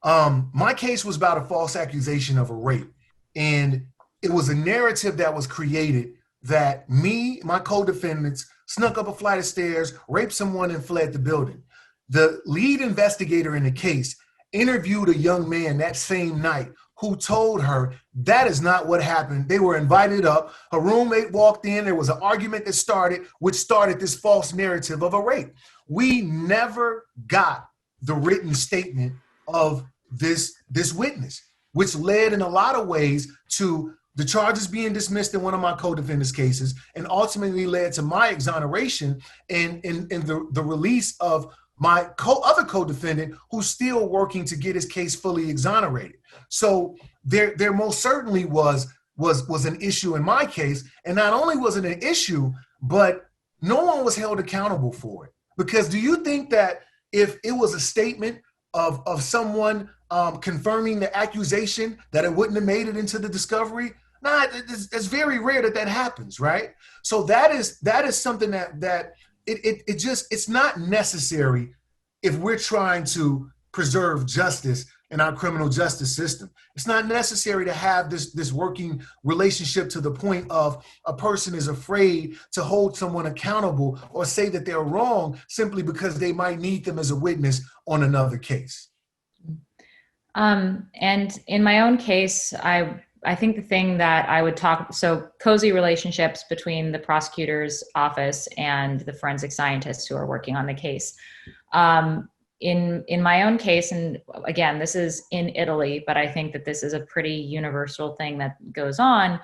my case was about a false accusation of a rape, and it was a narrative that was created that me, my co-defendants, snuck up a flight of stairs, raped someone, and fled the building. The lead investigator in the case interviewed a young man that same night who told her that is not what happened. They were invited up. Her roommate walked in. There was an argument that started, which started this false narrative of a rape. We never got the written statement of this witness, which led in a lot of ways to the charges being dismissed in one of my co-defendants' cases, and ultimately led to my exoneration and the release of my other co-defendant, who's still working to get his case fully exonerated. So there most certainly was an issue in my case, and not only was it an issue, but no one was held accountable for it. Because do you think that if it was a statement of someone confirming the accusation, that it wouldn't have made it into the discovery? Nah, it's very rare that happens, right? So that is something that it's not necessary if we're trying to preserve justice in our criminal justice system. It's not necessary to have this working relationship to the point of a person is afraid to hold someone accountable or say that they're wrong simply because they might need them as a witness on another case. And in my own case, I think the thing that I would so cozy relationships between the prosecutor's office and the forensic scientists who are working on the case. In my own case, and again, this is in Italy, but I think that this is a pretty universal thing that goes on,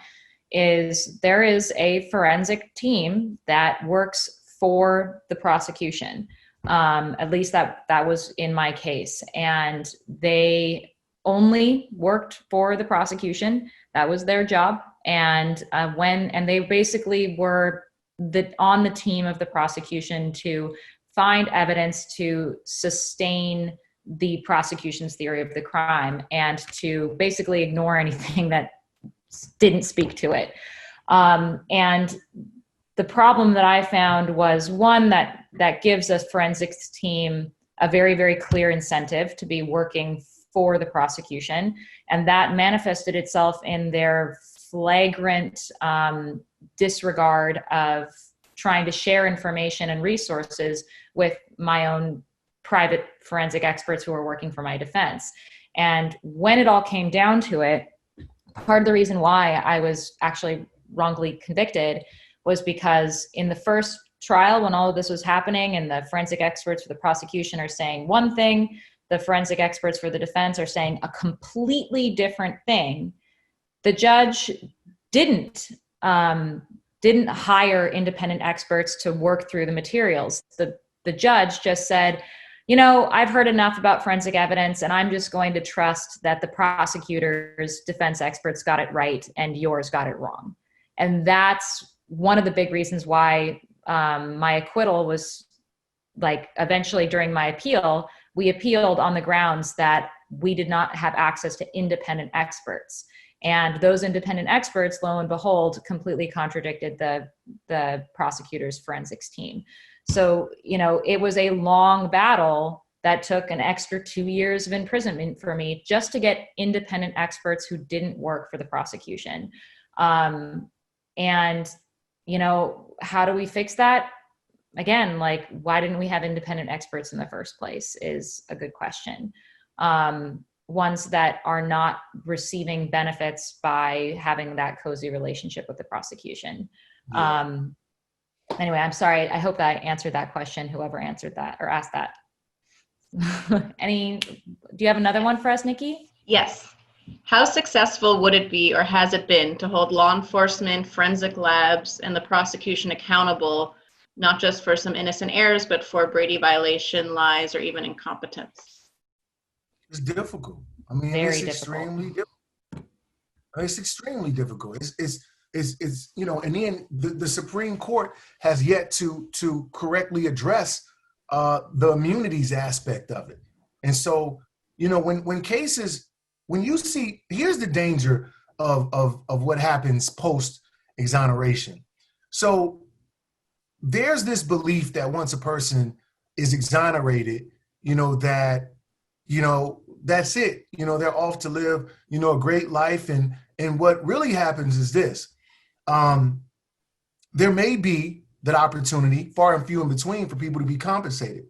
is there is a forensic team that works for the prosecution. At least that was in my case. And they only worked for the prosecution. That was their job. And they basically were on the team of the prosecution to find evidence to sustain the prosecution's theory of the crime and to basically ignore anything that didn't speak to it. And the problem that I found was one that gives a forensics team a very, very clear incentive to be working for the prosecution. And that manifested itself in their flagrant disregard of trying to share information and resources with my own private forensic experts who are working for my defense. And when it all came down to it, part of the reason why I was actually wrongly convicted was because in the first trial, when all of this was happening and the forensic experts for the prosecution are saying one thing, the forensic experts for the defense are saying a completely different thing, the judge didn't hire independent experts to work through the materials. The judge just said, I've heard enough about forensic evidence, and I'm just going to trust that the prosecutor's defense experts got it right and yours got it wrong. And that's one of the big reasons why my acquittal was, eventually during my appeal, we appealed on the grounds that we did not have access to independent experts. And those independent experts, lo and behold, completely contradicted the prosecutor's forensics team. So, it was a long battle that took an extra 2 years of imprisonment for me just to get independent experts who didn't work for the prosecution. And, how do we fix that? Again, why didn't we have independent experts in the first place is a good question. Ones that are not receiving benefits by having that cozy relationship with the prosecution. Yeah. Anyway, I'm sorry. I hope that I answered that question, whoever answered that or asked that. Do you have another one for us, Nikki? Yes. How successful would it be, or has it been, to hold law enforcement, forensic labs, and the prosecution accountable, not just for some innocent errors, but for Brady violation, lies, or even incompetence? It's difficult. I mean, Very it's difficult. extremely difficult. It's extremely difficult. It's you know, and then the Supreme Court has yet to correctly address the immunities aspect of it. And so, you know, when cases, when you see, here's the danger of what happens post exoneration. So there's this belief that once a person is exonerated, you know, that, you know, that's it. You know, they're off to live, you know, a great life. And what really happens is this. There may be that opportunity, far and few in between, for people to be compensated.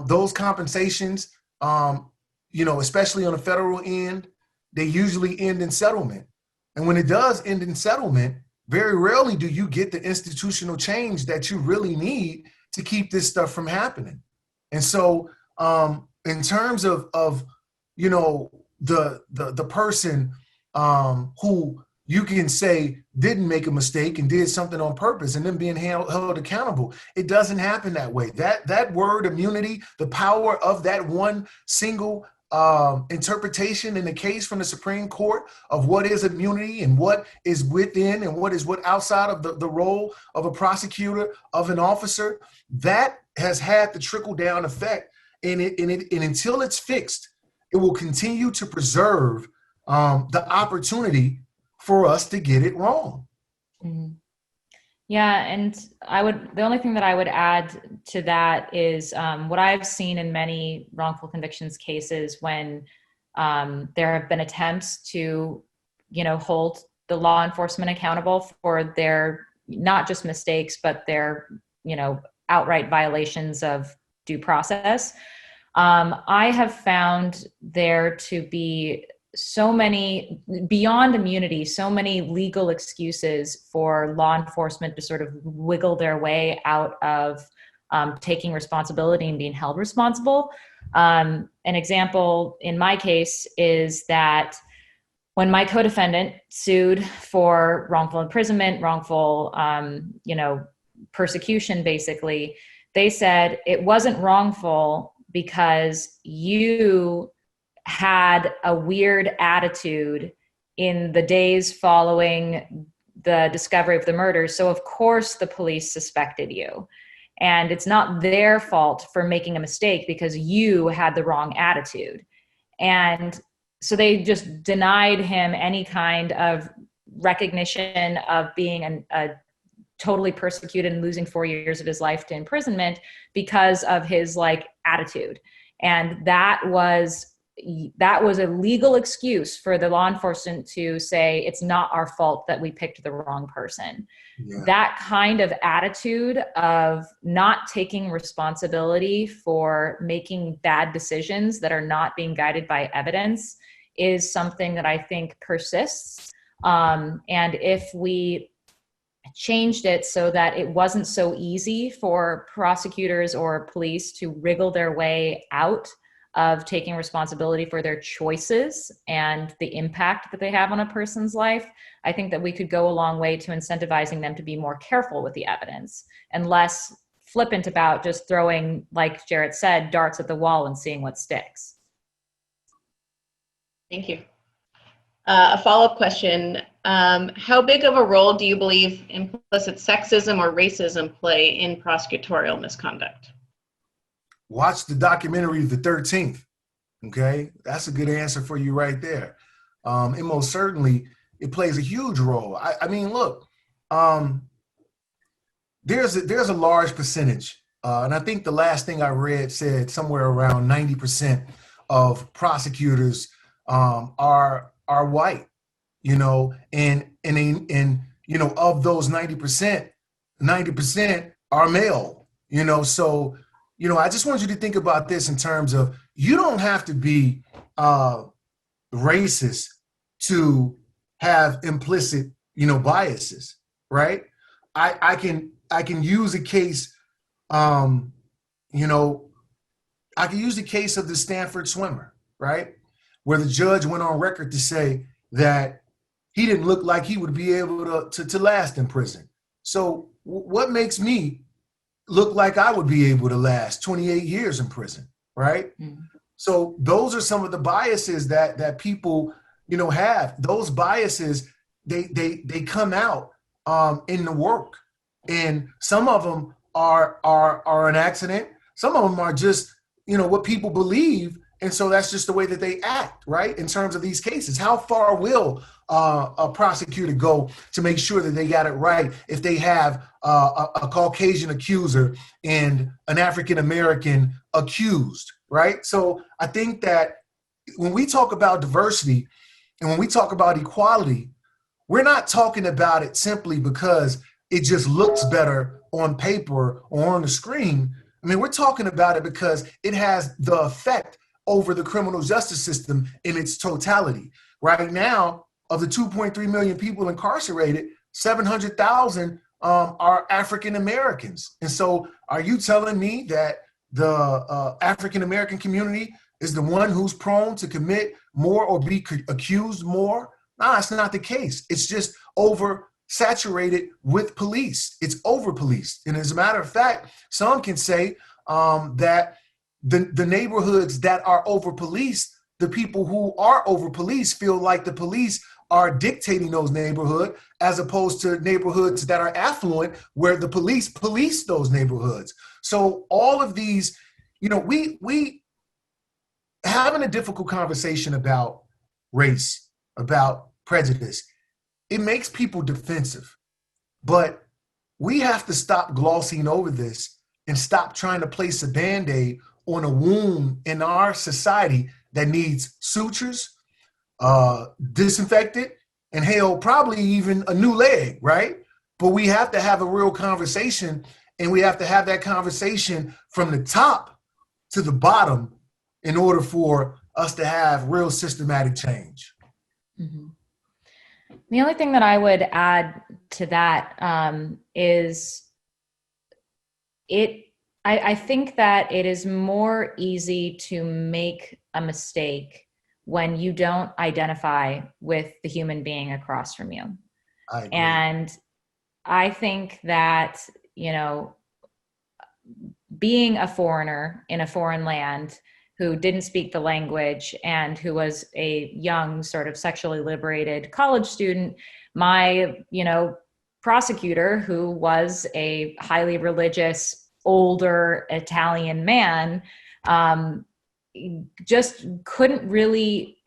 Those compensations, you know, especially on the federal end, they usually end in settlement. And when it does end in settlement, very rarely do you get the institutional change that you really need to keep this stuff from happening. And so in terms of you know, the person who you can say didn't make a mistake and did something on purpose and then being held accountable, it doesn't happen that way. That word immunity, the power of that one single interpretation in the case from the Supreme Court of what is immunity and what is within and what outside of the role of a prosecutor, of an officer, that has had the trickle down effect. And until it's fixed, it will continue to preserve the opportunity for us to get it wrong. Mm-hmm. Yeah, and the only thing that I would add to that is what I've seen in many wrongful convictions cases when there have been attempts to, you know, hold the law enforcement accountable for their not just mistakes, but their, you know, outright violations of due process. I have found there to be so many, beyond immunity, so many legal excuses for law enforcement to sort of wiggle their way out of taking responsibility and being held responsible. An example in my case is that when my co-defendant sued for wrongful imprisonment, wrongful, you know, persecution, basically, they said it wasn't wrongful because you had a weird attitude in the days following the discovery of the murder. So of course the police suspected you. And it's not their fault for making a mistake because you had the wrong attitude. And so they just denied him any kind of recognition of being a totally persecuted and losing 4 years of his life to imprisonment because of his like attitude. And that was a legal excuse for the law enforcement to say it's not our fault that we picked the wrong person. Yeah. That kind of attitude of not taking responsibility for making bad decisions that are not being guided by evidence is something that I think persists. And if we changed it so that it wasn't so easy for prosecutors or police to wriggle their way out of taking responsibility for their choices and the impact that they have on a person's life, I think that we could go a long way to incentivizing them to be more careful with the evidence and less flippant about just throwing, like Jarrett said, darts at the wall and seeing what sticks. Thank you. A follow-up question. How big of a role do you believe implicit sexism or racism play in prosecutorial misconduct? Watch the documentary The 13th, okay? That's a good answer for you right there. And most certainly, it plays a huge role. I mean, look, there's a large percentage, and I think the last thing I read said somewhere around 90% of prosecutors are white, you know, and you know, of those 90% are male, you know, so. You know, I just want you to think about this in terms of you don't have to be racist to have implicit, you know, biases, right? I can use a case, you know, I can use the case of the Stanford swimmer, right? Where the judge went on record to say that he didn't look like he would be able to last in prison. So what makes me look like I would be able to last 28 years in prison, right? Mm-hmm. So those are some of the biases that people, have. Those biases, they come out in the work, and some of them are an accident. Some of them are just what people believe, and so that's just the way that they act, right? In terms of these cases, how far will a prosecutor go to make sure that they got it right if they have a Caucasian accuser and an African American accused, right? So I think that when we talk about diversity and when we talk about equality, we're not talking about it simply because it just looks better on paper or on the screen. I mean, we're talking about it because it has the effect over the criminal justice system in its totality. Right now, of the 2.3 million people incarcerated, 700,000 are African Americans. And so are you telling me that the African American community is the one who's prone to commit more or be accused more? No, that's not the case. It's just oversaturated with police. It's over-policed. And as a matter of fact, some can say that the neighborhoods that are over-policed, the people who are over-policed feel like the police are dictating those neighborhoods as opposed to neighborhoods that are affluent where the police police those neighborhoods. So all of these, we having a difficult conversation about race, about prejudice, it makes people defensive. But we have to stop glossing over this and stop trying to place a Band-Aid on a wound in our society that needs sutures, disinfected, and hell, probably even a new leg, right? But we have to have a real conversation, and we have to have that conversation from the top to the bottom in order for us to have real systematic change. Mm-hmm. The only thing that I would add to that is I think that it is more easy to make a mistake when you don't identify with the human being across from you. I agree. And I think that, being a foreigner in a foreign land who didn't speak the language and who was a young sort of sexually liberated college student, my, prosecutor, who was a highly religious, older Italian man, just couldn't really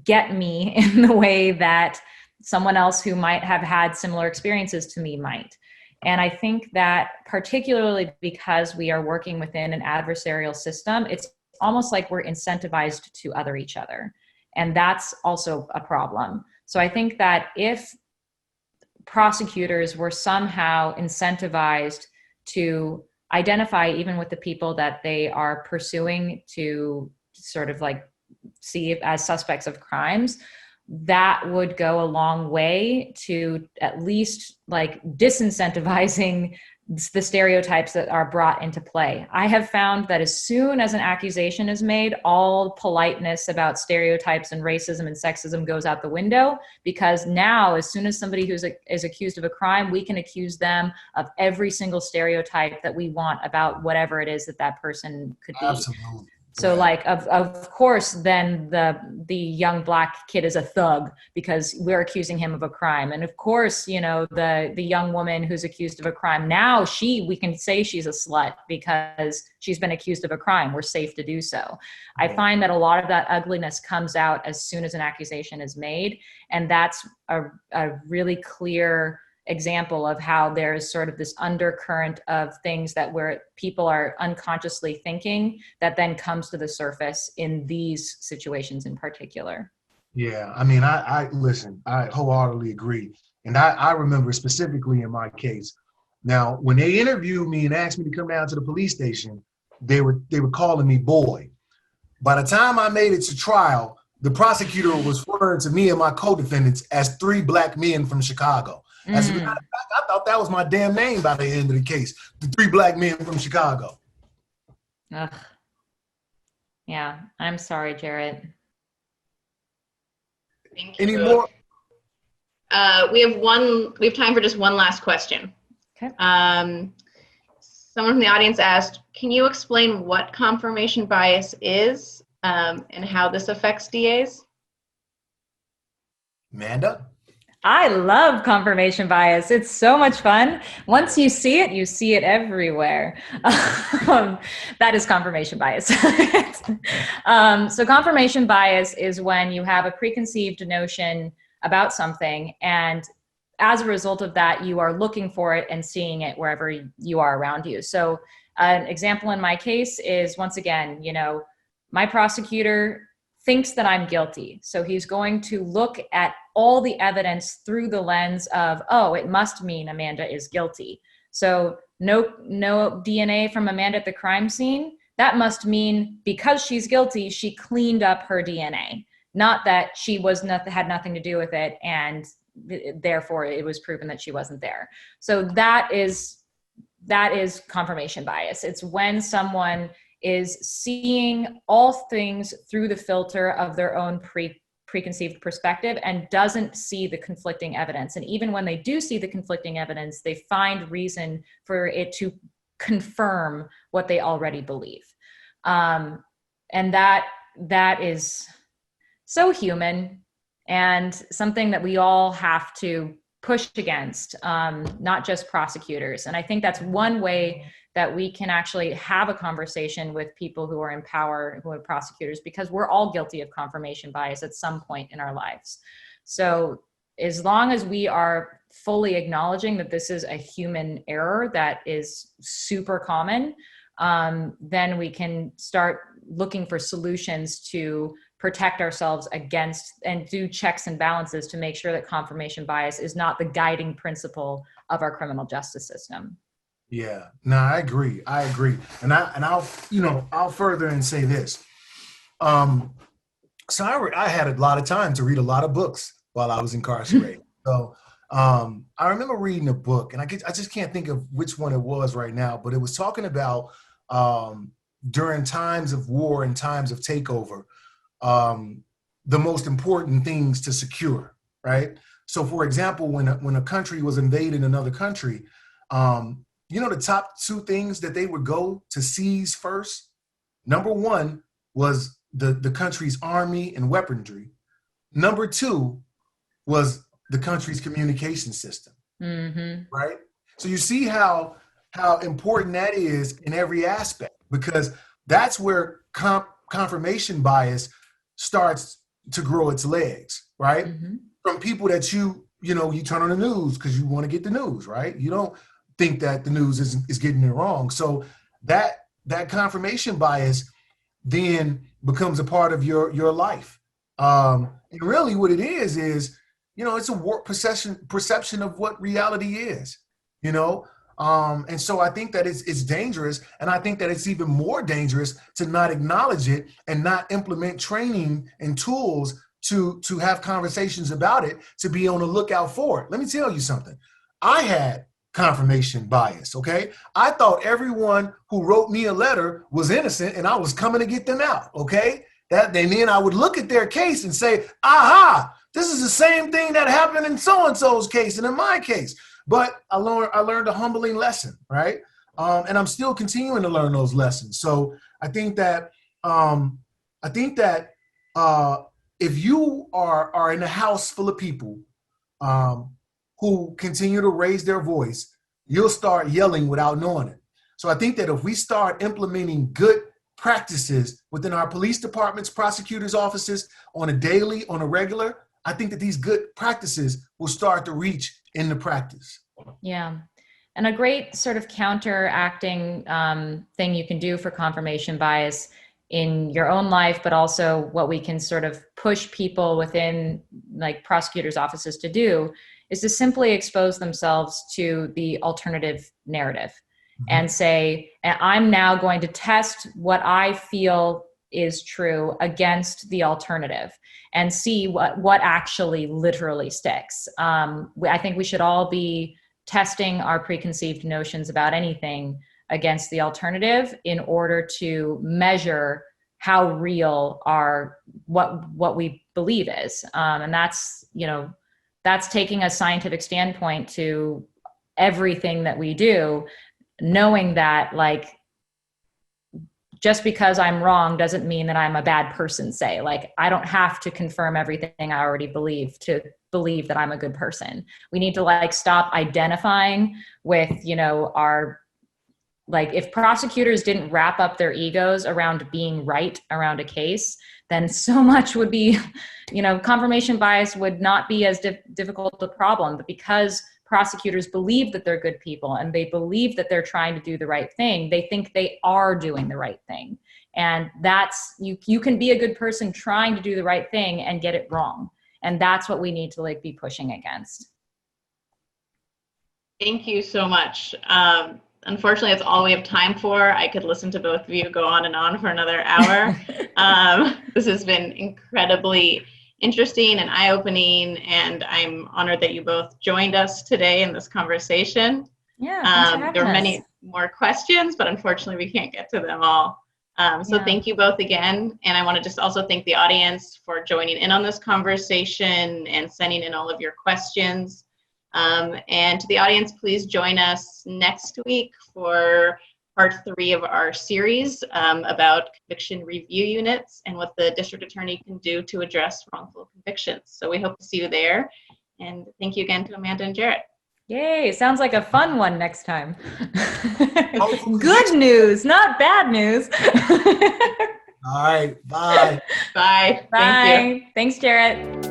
get me in the way that someone else who might have had similar experiences to me might. And I think that particularly because we are working within an adversarial system, it's almost like we're incentivized to other each other. And that's also a problem. So I think that if prosecutors were somehow incentivized to identify even with the people that they are pursuing to sort of like see as suspects of crimes, that would go a long way to at least like disincentivizing the stereotypes that are brought into play. I have found that as soon as an accusation is made, all politeness about stereotypes and racism and sexism goes out the window, because now as soon as somebody is accused of a crime, we can accuse them of every single stereotype that we want about whatever it is that person could be. Absolutely. So like, of course, then the young Black kid is a thug because we're accusing him of a crime. And of course, the young woman who's accused of a crime, now we can say she's a slut because she's been accused of a crime. We're safe to do so. I find that a lot of that ugliness comes out as soon as an accusation is made. And that's a really clear example of how there's sort of this undercurrent of things that where people are unconsciously thinking that then comes to the surface in these situations in particular. Yeah, I mean, I listen, I wholeheartedly agree. And I remember specifically in my case, now when they interviewed me and asked me to come down to the police station, they were calling me boy. By the time I made it to trial, the prosecutor was referring to me and my co-defendants as 3 Black men from Chicago. As a matter of fact, I thought that was my damn name by the end of the case. The 3 Black men from Chicago. Ugh. Yeah, I'm sorry, Jarrett. Thank you. Any more? We have time for just one last question. Okay. Someone from the audience asked, can you explain what confirmation bias is and how this affects DAs? Amanda? I love confirmation bias. It's so much fun. Once you see it everywhere. That is confirmation bias. So confirmation bias is when you have a preconceived notion about something, and as a result of that, you are looking for it and seeing it wherever you are around you. So an example in my case is, once again, my prosecutor thinks that I'm guilty. So he's going to look at all the evidence through the lens of, oh, it must mean Amanda is guilty. So no DNA from Amanda at the crime scene. That must mean because she's guilty, she cleaned up her DNA, not that she had nothing to do with it, and therefore it was proven that she wasn't there. So that is confirmation bias. It's when someone is seeing all things through the filter of their own preconceived perspective and doesn't see the conflicting evidence. And even when they do see the conflicting evidence, they find reason for it to confirm what they already believe. And that is so human and something that we all have to push against, not just prosecutors. And I think that's one way that we can actually have a conversation with people who are in power, who are prosecutors, because we're all guilty of confirmation bias at some point in our lives. So as long as we are fully acknowledging that this is a human error that is super common, then we can start looking for solutions to protect ourselves against and do checks and balances to make sure that confirmation bias is not the guiding principle of our criminal justice system. Yeah, no, I agree. And I'll further and say this. So I had a lot of time to read a lot of books while I was incarcerated. So I remember reading a book, and I just can't think of which one it was right now, but it was talking about during times of war and times of takeover, the most important things to secure, right? So for example, when a country was invading another country, the top two things that they would go to seize first, number one was the country's army and weaponry. Number two was the country's communication system, right? So you see how important that is in every aspect, because that's where confirmation bias starts to grow its legs, right? From people that you turn on the news because you want to get the news, right? You don't think that the news is getting it wrong. So that confirmation bias then becomes a part of your life. And really what it is it's a warped perception of what reality is, and so I think that it's dangerous, and I think that it's even more dangerous to not acknowledge it and not implement training and tools to have conversations about it, to be on the lookout for it. Let me tell you something. I had confirmation bias, okay? I thought everyone who wrote me a letter was innocent and I was coming to get them out, okay? And then I would look at their case and say, aha, this is the same thing that happened in so-and-so's case and in my case. But I learned a humbling lesson, right? And I'm still continuing to learn those lessons. So I think that if you are in a house full of people who continue to raise their voice, you'll start yelling without knowing it. So I think that if we start implementing good practices within our police departments, prosecutors' offices on a regular, I think that these good practices will start to reach into practice. Yeah. And a great sort of counteracting thing you can do for confirmation bias in your own life, but also what we can sort of push people within like prosecutors' offices to do is to simply expose themselves to the alternative narrative and say, I'm now going to test what I feel is true against the alternative and see what actually literally sticks. I think we should all be testing our preconceived notions about anything against the alternative in order to measure how real what we believe is. And that's, you know, that's taking a scientific standpoint to everything that we do, knowing that, like, just because I'm wrong doesn't mean that I'm a bad person, say. Like, I don't have to confirm everything I already believe to believe that I'm a good person. We need to, like, stop identifying with, you know, our, like, if prosecutors didn't wrap up their egos around being right around a case, then so much would be, you know, confirmation bias would not be as difficult a problem. But because prosecutors believe that they're good people and they believe that they're trying to do the right thing, they think they are doing the right thing. And that's, you can be a good person trying to do the right thing and get it wrong. And that's what we need to, like, be pushing against. Thank you so much. Unfortunately, that's all we have time for. I could listen to both of you go on and on for another hour. This has been incredibly interesting and eye-opening, and I'm honored that you both joined us today in this conversation. Yeah, thanks for having there were us. many more questions, but unfortunately we can't get to them all. So thank you both again, and I want to just also thank the audience for joining in on this conversation and sending in all of your questions. And to the audience, please join us next week for part 3 of our series about conviction review units and what the district attorney can do to address wrongful convictions. So we hope to see you there. And thank you again to Amanda and Jarrett. Yay, sounds like a fun one next time. Good news, not bad news. All right, bye. Bye. Bye. Thank you. Thanks, Jarrett.